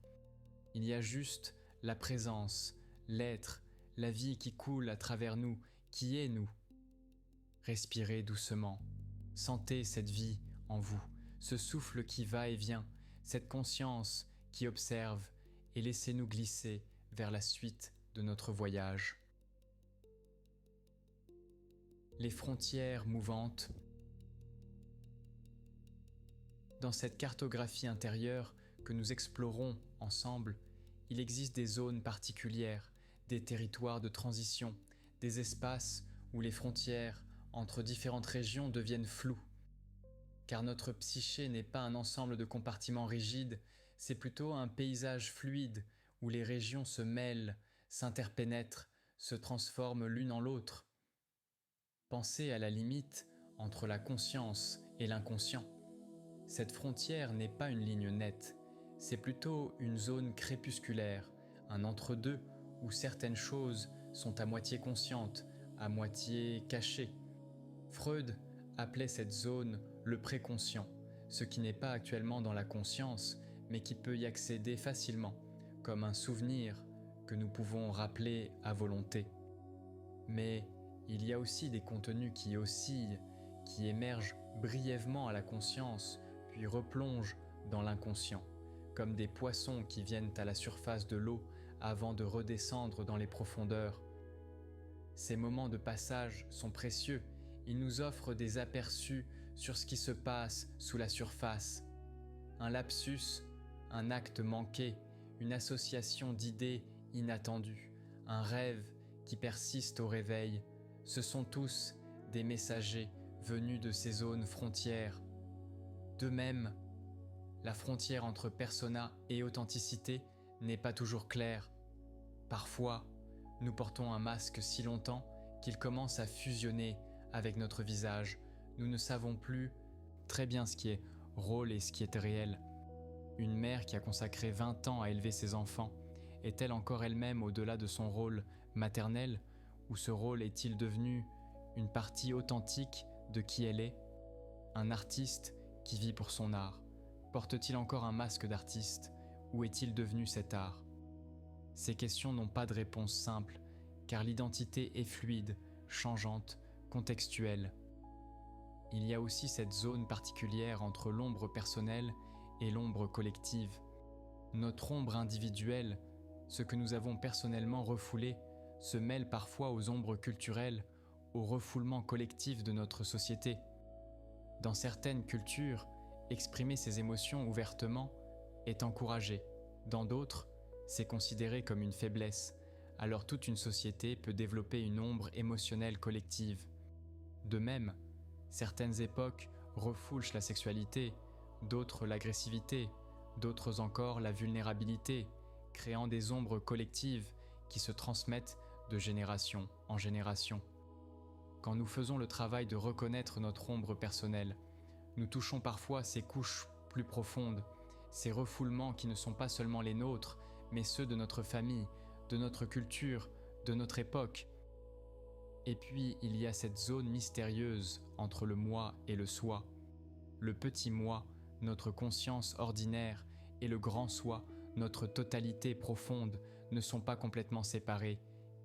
Il y a juste la présence, l'être, la vie qui coule à travers nous, qui est nous. Respirez doucement, sentez cette vie en vous, ce souffle qui va et vient, cette conscience qui observe, et laissez-nous glisser vers la suite de notre voyage. Les frontières mouvantes. Dans cette cartographie intérieure que nous explorons ensemble, il existe des zones particulières, des territoires de transition, des espaces où les frontières entre différentes régions deviennent floues. Car notre psyché n'est pas un ensemble de compartiments rigides, c'est plutôt un paysage fluide où les régions se mêlent, s'interpénètrent, se transforment l'une en l'autre. Pensez à la limite entre la conscience et l'inconscient. Cette frontière n'est pas une ligne nette, c'est plutôt une zone crépusculaire, un entre-deux où certaines choses sont à moitié conscientes, à moitié cachées. Freud appelait cette zone le préconscient, ce qui n'est pas actuellement dans la conscience, mais qui peut y accéder facilement, comme un souvenir que nous pouvons rappeler à volonté. Mais il y a aussi des contenus qui oscillent, qui émergent brièvement à la conscience, puis replongent dans l'inconscient, comme des poissons qui viennent à la surface de l'eau avant de redescendre dans les profondeurs. Ces moments de passage sont précieux, ils nous offrent des aperçus sur ce qui se passe sous la surface. Un lapsus, un acte manqué, une association d'idées inattendues, un rêve qui persiste au réveil, ce sont tous des messagers venus de ces zones frontières. De même, la frontière entre persona et authenticité n'est pas toujours claire. Parfois, nous portons un masque si longtemps qu'il commence à fusionner avec notre visage. Nous ne savons plus très bien ce qui est rôle et ce qui est réel. Une mère qui a consacré 20 ans à élever ses enfants, est-elle encore elle-même au-delà de son rôle maternel, ou ce rôle est-il devenu une partie authentique de qui elle est? Un artiste qui vit pour son art, porte-t-il encore un masque d'artiste, ou est-il devenu cet art? Ces questions n'ont pas de réponse simple, car l'identité est fluide, changeante, contextuelle. Il y a aussi cette zone particulière entre l'ombre personnelle et l'ombre collective. Notre ombre individuelle, ce que nous avons personnellement refoulé, se mêle parfois aux ombres culturelles, au refoulement collectif de notre société. Dans certaines cultures, exprimer ses émotions ouvertement est encouragé. Dans d'autres, c'est considéré comme une faiblesse. Alors toute une société peut développer une ombre émotionnelle collective. De même, certaines époques refoulent la sexualité, d'autres l'agressivité, d'autres encore la vulnérabilité, créant des ombres collectives qui se transmettent de génération en génération. Quand nous faisons le travail de reconnaître notre ombre personnelle, nous touchons parfois ces couches plus profondes, ces refoulements qui ne sont pas seulement les nôtres, mais ceux de notre famille, de notre culture, de notre époque. Et puis il y a cette zone mystérieuse entre le moi et le soi. Le petit moi, notre conscience ordinaire, et le grand soi, notre totalité profonde, ne sont pas complètement séparés.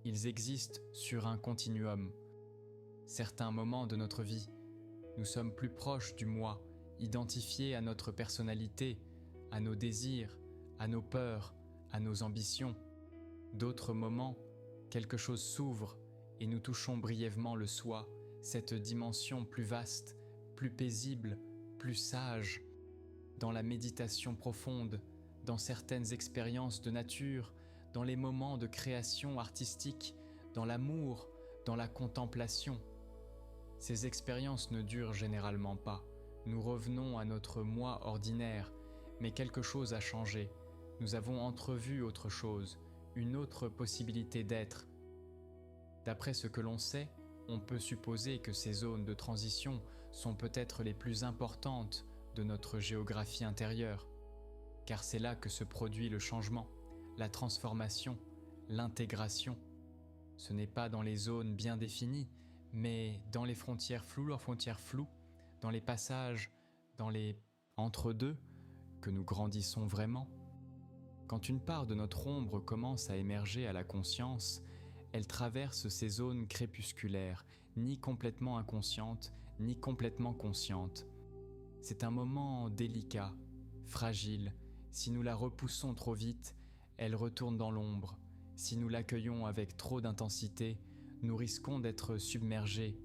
Ils existent sur un continuum. Certains moments de notre vie, nous sommes plus proches du moi, identifiés à notre personnalité, à nos désirs, à nos peurs, à nos ambitions. D'autres moments, quelque chose s'ouvre et nous touchons brièvement le soi, cette dimension plus vaste, plus paisible, plus sage. Dans la méditation profonde, dans certaines expériences de nature, dans les moments de création artistique, dans l'amour, dans la contemplation. Ces expériences ne durent généralement pas. Nous revenons à notre moi ordinaire, mais quelque chose a changé. Nous avons entrevu autre chose, une autre possibilité d'être. D'après ce que l'on sait, on peut supposer que ces zones de transition sont peut-être les plus importantes de notre géographie intérieure. car c'est là que se produit le changement, la transformation, l'intégration. Ce n'est pas dans les zones bien définies, mais dans les frontières floues, dans les passages, dans les entre-deux, que nous grandissons vraiment. Quand une part de notre ombre commence à émerger à la conscience, elle traverse ces zones crépusculaires, ni complètement inconscientes, ni complètement conscientes. C'est un moment délicat, fragile. Si nous la repoussons trop vite, elle retourne dans l'ombre. Si nous l'accueillons avec trop d'intensité, nous risquons d'être submergés.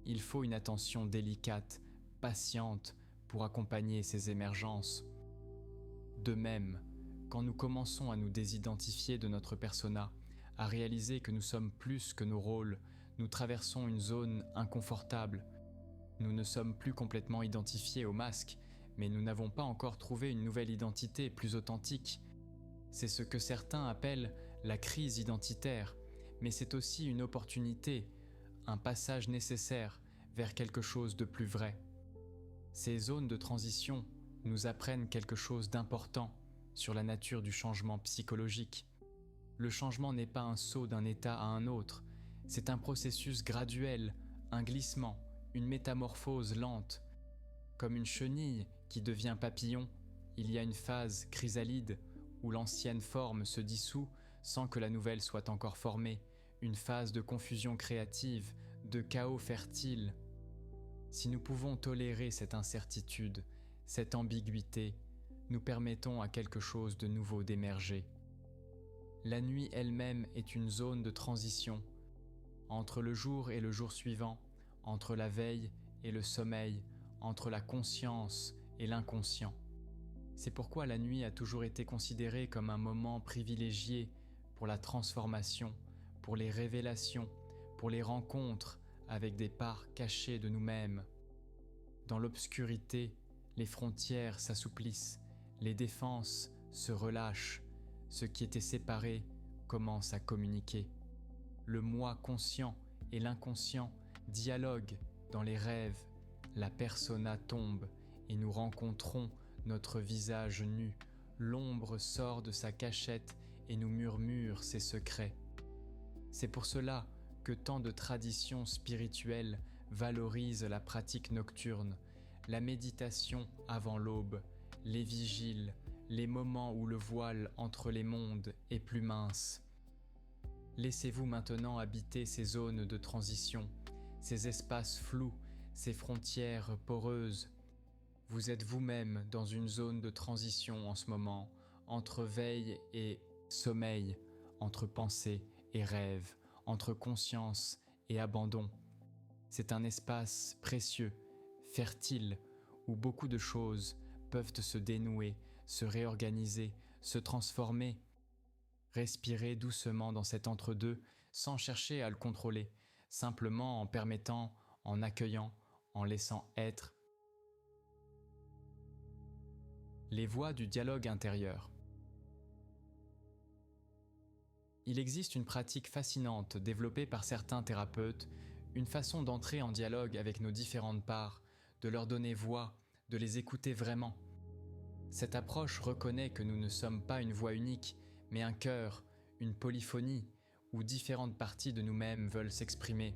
Il faut une attention délicate, patiente, pour accompagner ces émergences. De même, quand nous commençons à nous désidentifier de notre persona, à réaliser que nous sommes plus que nos rôles, nous traversons une zone inconfortable. Nous ne sommes plus complètement identifiés au masque, mais nous n'avons pas encore trouvé une nouvelle identité plus authentique. C'est ce que certains appellent la crise identitaire, mais c'est aussi une opportunité, un passage nécessaire vers quelque chose de plus vrai. Ces zones de transition nous apprennent quelque chose d'important sur la nature du changement psychologique. Le changement n'est pas un saut d'un état à un autre, c'est un processus graduel, un glissement, une métamorphose lente. Comme une chenille qui devient papillon, il y a une phase chrysalide où l'ancienne forme se dissout sans que la nouvelle soit encore formée, une phase de confusion créative, de chaos fertile. Si nous pouvons tolérer cette incertitude, cette ambiguïté, nous permettons à quelque chose de nouveau d'émerger. La nuit elle-même est une zone de transition, entre le jour et le jour suivant, entre la veille et le sommeil, entre la conscience et l'inconscient. C'est pourquoi la nuit a toujours été considérée comme un moment privilégié pour la transformation, pour les révélations, pour les rencontres avec des parts cachées de nous-mêmes. Dans l'obscurité, les frontières s'assouplissent, les défenses se relâchent, ce qui était séparé commence à communiquer. Le moi conscient et l'inconscient dialoguent dans les rêves, la persona tombe et nous rencontrons notre visage nu. L'ombre sort de sa cachette et nous murmure ses secrets. C'est pour cela que tant de traditions spirituelles valorisent la pratique nocturne, la méditation avant l'aube, les vigiles, les moments où le voile entre les mondes est plus mince. Laissez-vous maintenant habiter ces zones de transition, ces espaces flous, ces frontières poreuses. Vous êtes vous-même dans une zone de transition en ce moment, entre veille et sommeil, entre pensée et rêve, entre conscience et abandon. C'est un espace précieux, fertile, où beaucoup de choses peuvent se dénouer, se réorganiser, se transformer. Respirez doucement dans cet entre-deux sans chercher à le contrôler, simplement en permettant, en accueillant, en laissant être. Les voies du dialogue intérieur. Il existe une pratique fascinante développée par certains thérapeutes, une façon d'entrer en dialogue avec nos différentes parts, de leur donner voix, de les écouter vraiment. Cette approche reconnaît que nous ne sommes pas une voix unique, mais un chœur, une polyphonie, où différentes parties de nous-mêmes veulent s'exprimer.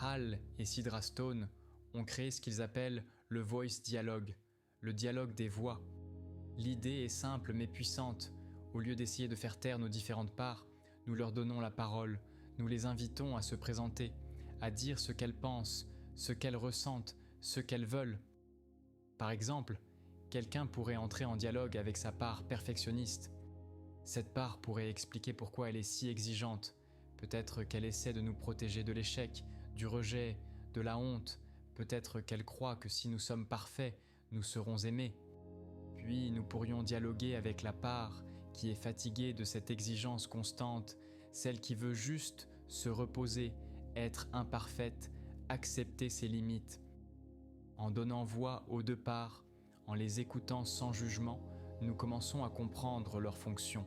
Hall et Sidra Stone ont créé ce qu'ils appellent le voice dialogue, le dialogue des voix. L'idée est simple mais puissante. Au lieu d'essayer de faire taire nos différentes parts, nous leur donnons la parole, nous les invitons à se présenter, à dire ce qu'elles pensent, ce qu'elles ressentent, ce qu'elles veulent. Par exemple, quelqu'un pourrait entrer en dialogue avec sa part perfectionniste. Cette part pourrait expliquer pourquoi elle est si exigeante. Peut-être qu'elle essaie de nous protéger de l'échec, du rejet, de la honte. Peut-être qu'elle croit que si nous sommes parfaits, nous serons aimés. Puis nous pourrions dialoguer avec la part qui est fatiguée de cette exigence constante, celle qui veut juste se reposer, être imparfaite, accepter ses limites. En donnant voix aux deux parts, en les écoutant sans jugement, nous commençons à comprendre leurs fonctions,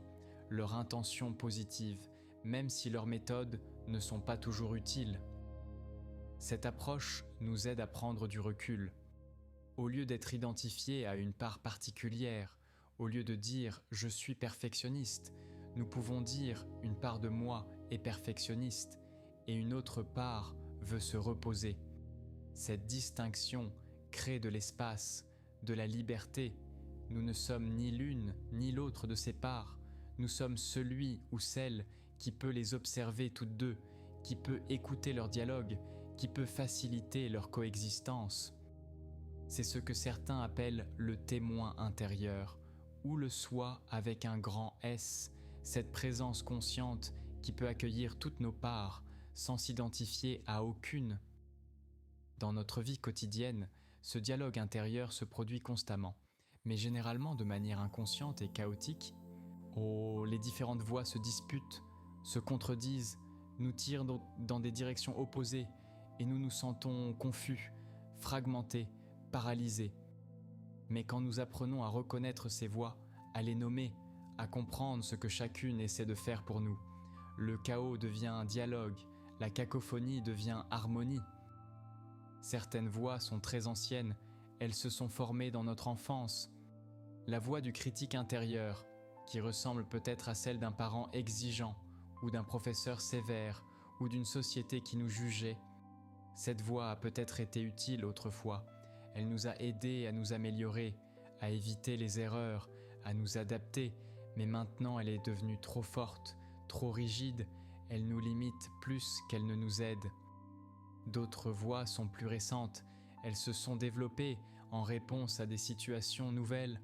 leurs intentions positives, même si leurs méthodes ne sont pas toujours utiles. Cette approche nous aide à prendre du recul. Au lieu d'être identifié à une part particulière, Au lieu de dire « je suis perfectionniste », nous pouvons dire « une part de moi est perfectionniste et une autre part veut se reposer ». Cette distinction crée de l'espace, de la liberté. Nous ne sommes ni l'une ni l'autre de ces parts. Nous sommes celui ou celle qui peut les observer toutes deux, qui peut écouter leur dialogue, qui peut faciliter leur coexistence. C'est ce que certains appellent le témoin intérieur, ou le soi avec un grand S, cette présence consciente qui peut accueillir toutes nos parts sans s'identifier à aucune. Dans notre vie quotidienne, ce dialogue intérieur se produit constamment, mais généralement de manière inconsciente et chaotique. Oh, les différentes voix se disputent, se contredisent, nous tirent dans des directions opposées et nous nous sentons confus, fragmentés, paralysés. Mais quand nous apprenons à reconnaître ces voix, à les nommer, à comprendre ce que chacune essaie de faire pour nous, le chaos devient un dialogue, la cacophonie devient harmonie. Certaines voix sont très anciennes, elles se sont formées dans notre enfance. La voix du critique intérieur, qui ressemble peut-être à celle d'un parent exigeant, ou d'un professeur sévère, ou d'une société qui nous jugeait. Cette voix a peut-être été utile autrefois. Elle nous a aidés à nous améliorer, à éviter les erreurs, à nous adapter, mais maintenant elle est devenue trop forte, trop rigide, elle nous limite plus qu'elle ne nous aide. D'autres voix sont plus récentes, elles se sont développées en réponse à des situations nouvelles.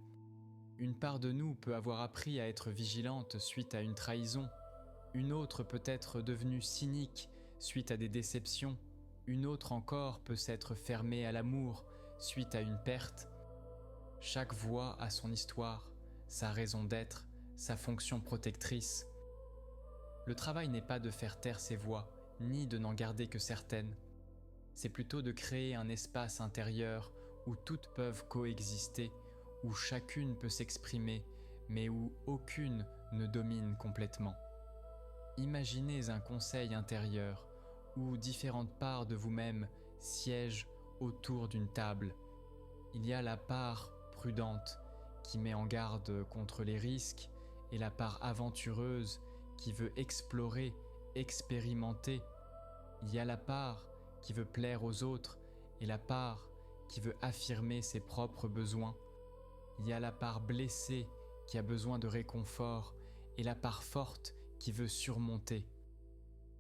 Une part de nous peut avoir appris à être vigilante suite à une trahison. Une autre peut être devenue cynique suite à des déceptions. Une autre encore peut s'être fermée à l'amour suite à une perte. Chaque voix a son histoire, sa raison d'être, sa fonction protectrice. Le travail n'est pas de faire taire ces voix, ni de n'en garder que certaines. C'est plutôt de créer un espace intérieur où toutes peuvent coexister, où chacune peut s'exprimer, mais où aucune ne domine complètement. Imaginez un conseil intérieur où différentes parts de vous-même siègent autour d'une table. Il y a la part prudente qui met en garde contre les risques et la part aventureuse qui veut explorer, expérimenter. Il y a la part qui veut plaire aux autres et la part qui veut affirmer ses propres besoins. Il y a la part blessée qui a besoin de réconfort et la part forte qui veut surmonter.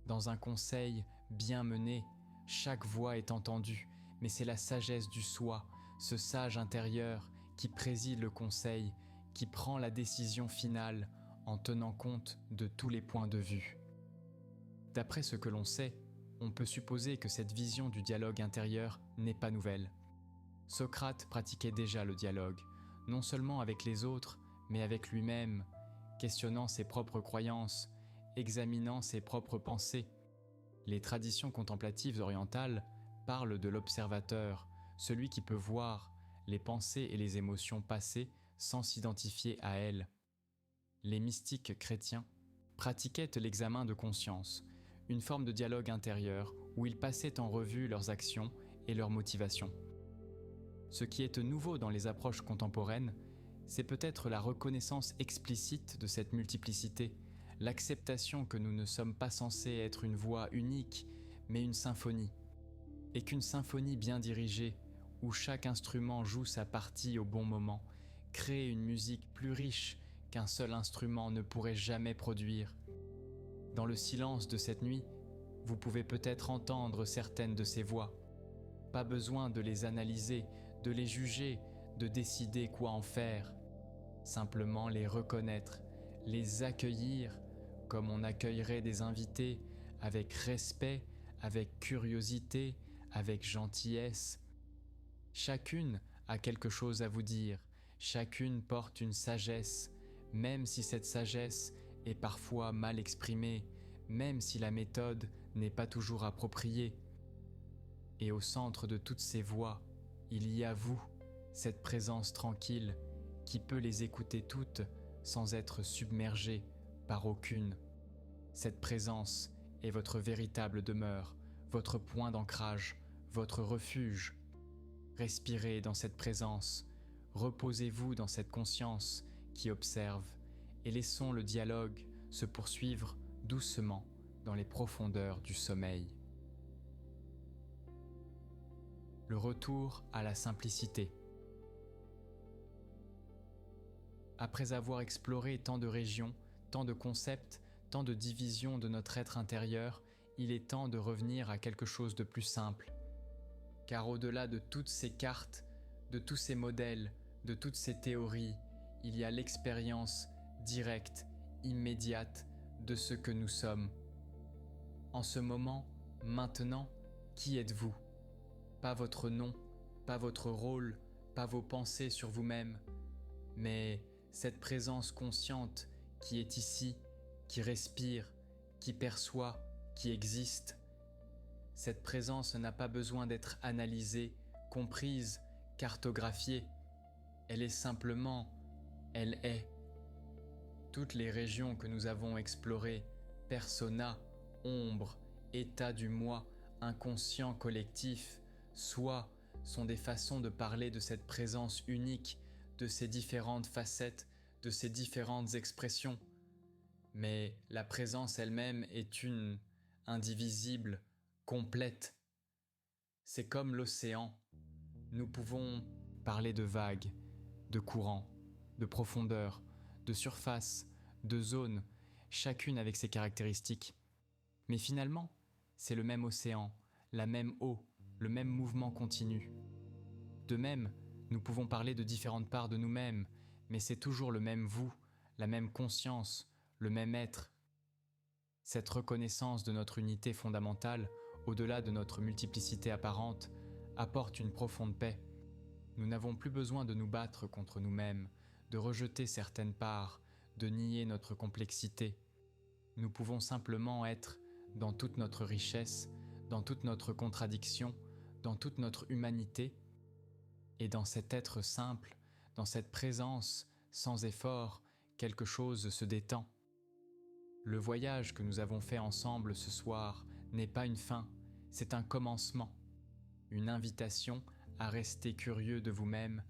Dans un conseil bien mené, chaque voix est entendue, mais c'est la sagesse du soi, ce sage intérieur qui préside le conseil, qui prend la décision finale en tenant compte de tous les points de vue. D'après ce que l'on sait, on peut supposer que cette vision du dialogue intérieur n'est pas nouvelle. Socrate pratiquait déjà le dialogue, non seulement avec les autres, mais avec lui-même, questionnant ses propres croyances, examinant ses propres pensées. Les traditions contemplatives orientales parlent de l'observateur, celui qui peut voir les pensées et les émotions passer sans s'identifier à elles. Les mystiques chrétiens pratiquaient l'examen de conscience, une forme de dialogue intérieur où ils passaient en revue leurs actions et leurs motivations. Ce qui est nouveau dans les approches contemporaines, c'est peut-être la reconnaissance explicite de cette multiplicité, l'acceptation que nous ne sommes pas censés être une voix unique, mais une symphonie, et qu'une symphonie bien dirigée, où chaque instrument joue sa partie au bon moment, crée une musique plus riche qu'un seul instrument ne pourrait jamais produire. Dans le silence de cette nuit, vous pouvez peut-être entendre certaines de ces voix. Pas besoin de les analyser, de les juger, de décider quoi en faire. Simplement les reconnaître, les accueillir comme on accueillerait des invités, avec respect, avec curiosité, avec gentillesse. Chacune a quelque chose à vous dire, chacune porte une sagesse, même si cette sagesse est parfois mal exprimée, même si la méthode n'est pas toujours appropriée. Et au centre de toutes ces voix, il y a vous, cette présence tranquille qui peut les écouter toutes sans être submergée par aucune. Cette présence est votre véritable demeure, votre point d'ancrage, votre refuge. Respirez dans cette présence, reposez-vous dans cette conscience qui observe, et laissons le dialogue se poursuivre doucement dans les profondeurs du sommeil. Le retour à la simplicité. Après avoir exploré tant de régions, tant de concepts, tant de divisions de notre être intérieur, il est temps de revenir à quelque chose de plus simple. Car au-delà de toutes ces cartes, de tous ces modèles, de toutes ces théories, il y a l'expérience directe, immédiate de ce que nous sommes. En ce moment, maintenant, qui êtes-vous ? Pas votre nom, pas votre rôle, pas vos pensées sur vous-même, mais cette présence consciente qui est ici, qui respire, qui perçoit, qui existe. Cette présence n'a pas besoin d'être analysée, comprise, cartographiée. Elle est simplement, elle est. Toutes les régions que nous avons explorées, persona, ombre, état du moi, inconscient collectif, soi, sont des façons de parler de cette présence unique, de ces différentes facettes, de ces différentes expressions. Mais la présence elle-même est une, indivisible, complète. C'est comme l'océan. Nous pouvons parler de vagues, de courants, de profondeur, de surface, de zones, chacune avec ses caractéristiques. Mais finalement, c'est le même océan, la même eau, le même mouvement continu. De même, nous pouvons parler de différentes parts de nous-mêmes, mais c'est toujours le même vous, la même conscience, le même être. Cette reconnaissance de notre unité fondamentale, au-delà de notre multiplicité apparente, apporte une profonde paix. Nous n'avons plus besoin de nous battre contre nous-mêmes, de rejeter certaines parts, de nier notre complexité. Nous pouvons simplement être dans toute notre richesse, dans toute notre contradiction, dans toute notre humanité, et dans cet être simple, dans cette présence, sans effort, quelque chose se détend. Le voyage que nous avons fait ensemble ce soir n'est pas une fin, c'est un commencement, une invitation à rester curieux de vous-même,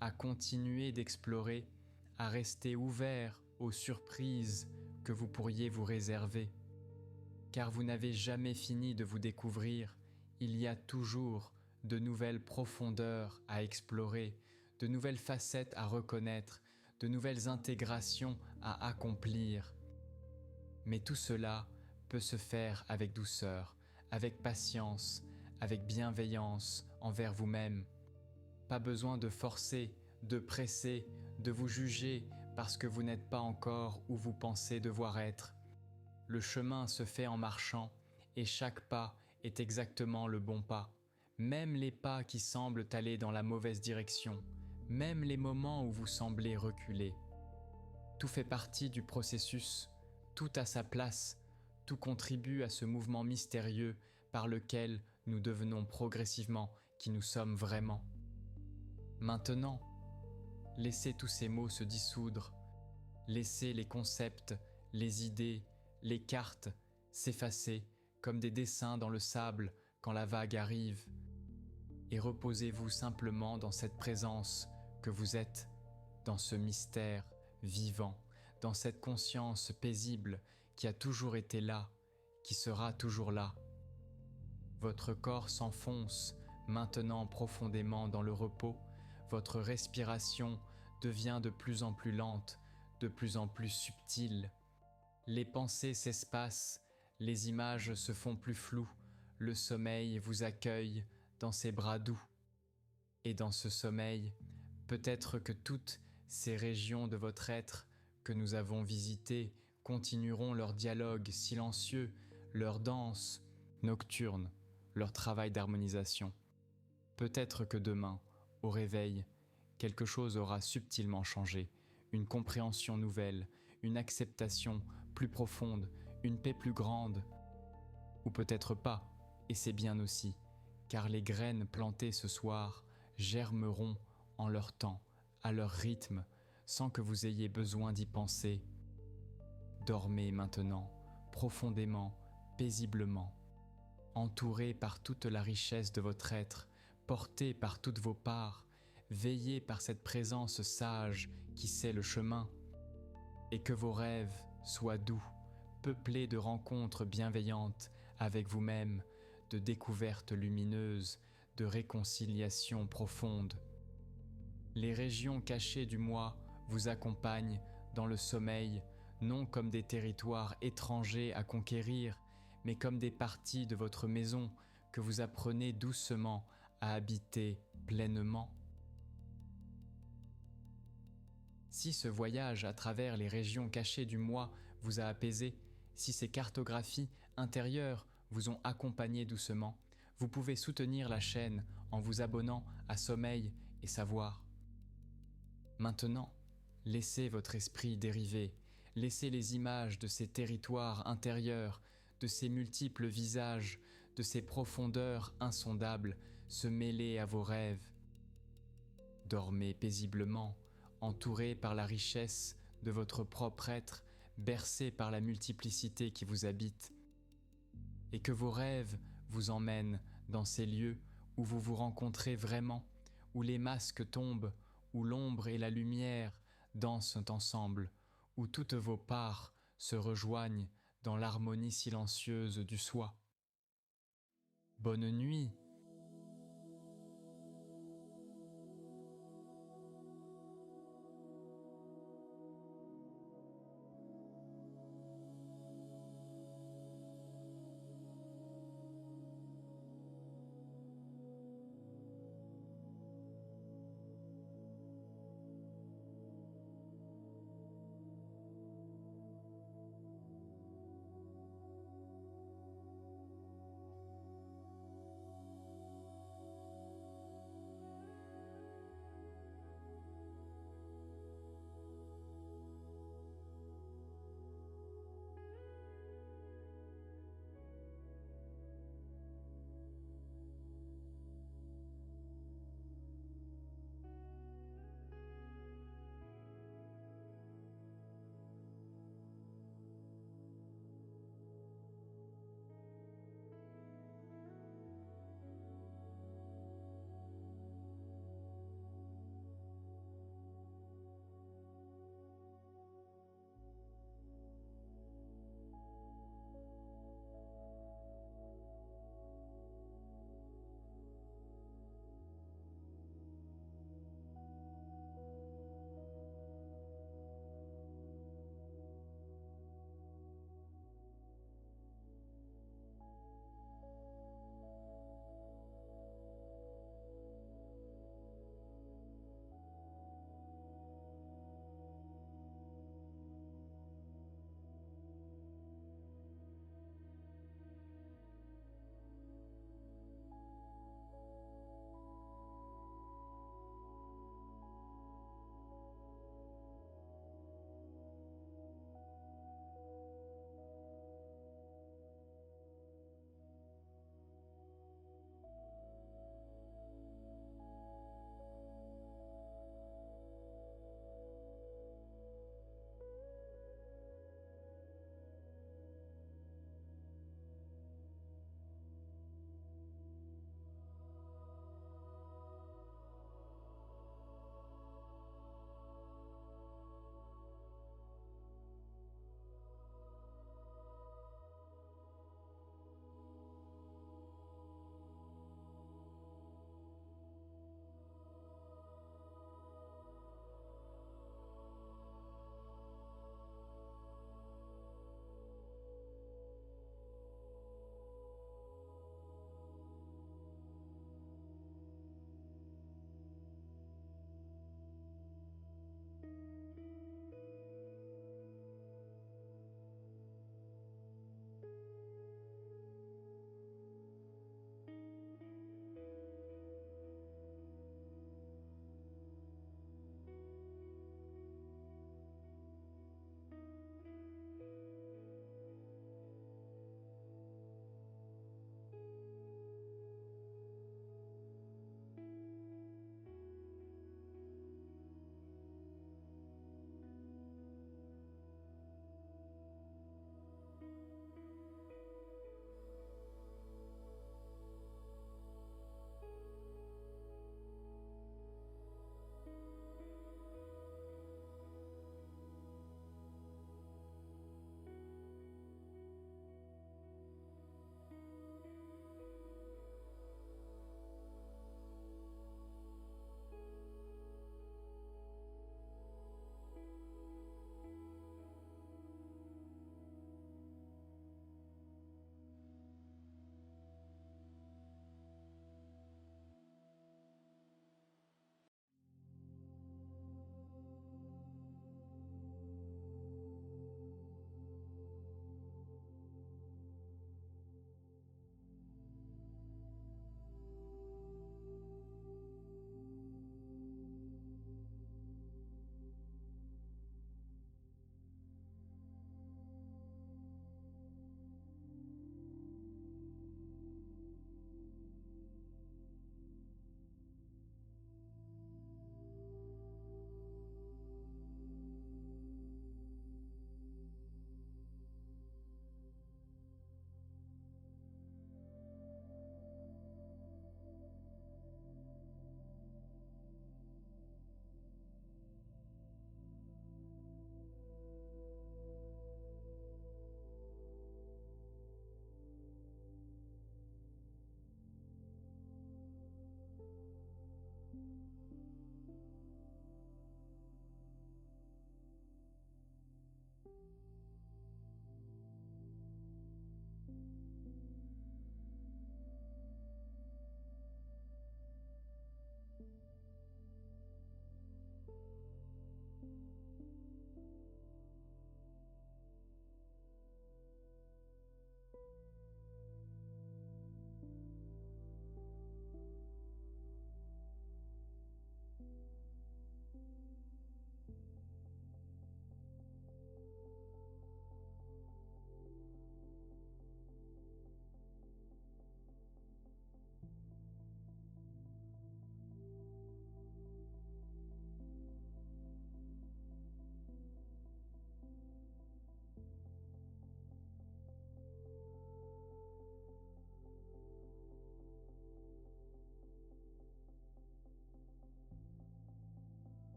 à continuer d'explorer, à rester ouvert aux surprises que vous pourriez vous réserver. Car vous n'avez jamais fini de vous découvrir, il y a toujours de nouvelles profondeurs à explorer, de nouvelles facettes à reconnaître, de nouvelles intégrations à accomplir. Mais tout cela peut se faire avec douceur, avec patience, avec bienveillance envers vous-même. Pas besoin de forcer, de presser, de vous juger parce que vous n'êtes pas encore où vous pensez devoir être. Le chemin se fait en marchant et chaque pas est exactement le bon pas. Même les pas qui semblent aller dans la mauvaise direction, même les moments où vous semblez reculer. Tout fait partie du processus, tout a sa place, tout contribue à ce mouvement mystérieux par lequel nous devenons progressivement qui nous sommes vraiment. Maintenant, laissez tous ces mots se dissoudre, laissez les concepts, les idées, les cartes s'effacer comme des dessins dans le sable quand la vague arrive, et reposez-vous simplement dans cette présence que vous êtes, dans ce mystère vivant, dans cette conscience paisible qui a toujours été là, qui sera toujours là. Votre corps s'enfonce maintenant profondément dans le repos, votre respiration devient de plus en plus lente, de plus en plus subtile. Les pensées s'espacent, les images se font plus floues, le sommeil vous accueille dans ses bras doux. Et dans ce sommeil, peut-être que toutes ces régions de votre être que nous avons visitées continueront leur dialogue silencieux, leur danse nocturne, leur travail d'harmonisation. Peut-être que demain, au réveil, quelque chose aura subtilement changé, une compréhension nouvelle, une acceptation plus profonde, une paix plus grande. Ou peut-être pas, et c'est bien aussi, car les graines plantées ce soir germeront en leur temps, à leur rythme, sans que vous ayez besoin d'y penser. Dormez maintenant, profondément, paisiblement, entouré par toute la richesse de votre être, porté par toutes vos parts, veillez par cette présence sage qui sait le chemin, et que vos rêves soient doux, peuplés de rencontres bienveillantes avec vous-même, de découvertes lumineuses, de réconciliations profondes. Les régions cachées du moi vous accompagnent dans le sommeil, non comme des territoires étrangers à conquérir, mais comme des parties de votre maison que vous apprenez doucement à habiter pleinement. Si ce voyage à travers les régions cachées du moi vous a apaisé, si ces cartographies intérieures vous ont accompagné doucement, vous pouvez soutenir la chaîne en vous abonnant à Sommeil et Savoir. Maintenant, laissez votre esprit dériver, laissez les images de ces territoires intérieurs, de ces multiples visages, de ces profondeurs insondables se mêler à vos rêves. Dormez paisiblement, entouré par la richesse de votre propre être, bercé par la multiplicité qui vous habite, et que vos rêves vous emmènent dans ces lieux où vous vous rencontrez vraiment, où les masques tombent, où l'ombre et la lumière dansent ensemble, où toutes vos parts se rejoignent dans l'harmonie silencieuse du soi. Bonne nuit,